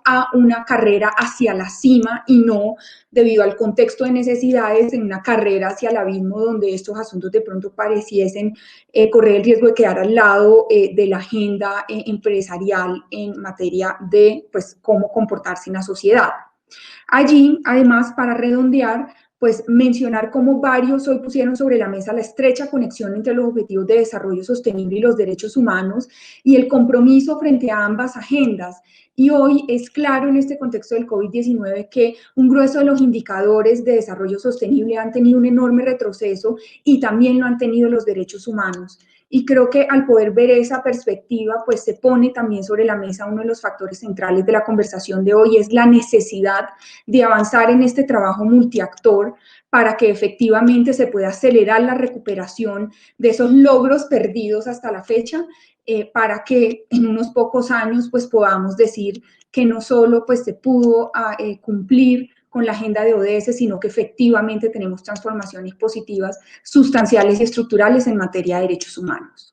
a una carrera hacia la cima y no debido al contexto de necesidades en una carrera hacia el abismo donde estos asuntos de pronto pareciesen correr el riesgo de quedar al lado de la agenda empresarial en materia de pues, cómo comportarse en la sociedad. Allí, además, para redondear, pues mencionar cómo varios hoy pusieron sobre la mesa la estrecha conexión entre los objetivos de desarrollo sostenible y los derechos humanos y el compromiso frente a ambas agendas. Y hoy es claro en este contexto del COVID-19 que un grueso de los indicadores de desarrollo sostenible han tenido un enorme retroceso y también lo han tenido los derechos humanos. Y creo que al poder ver esa perspectiva, pues se pone también sobre la mesa uno de los factores centrales de la conversación de hoy, es la necesidad de avanzar en este trabajo multiactor para que efectivamente se pueda acelerar la recuperación de esos logros perdidos hasta la fecha, para que en unos pocos años pues podamos decir que no solo pues se pudo cumplir con la agenda de ODS, sino que efectivamente tenemos transformaciones positivas, sustanciales y estructurales en materia de derechos humanos.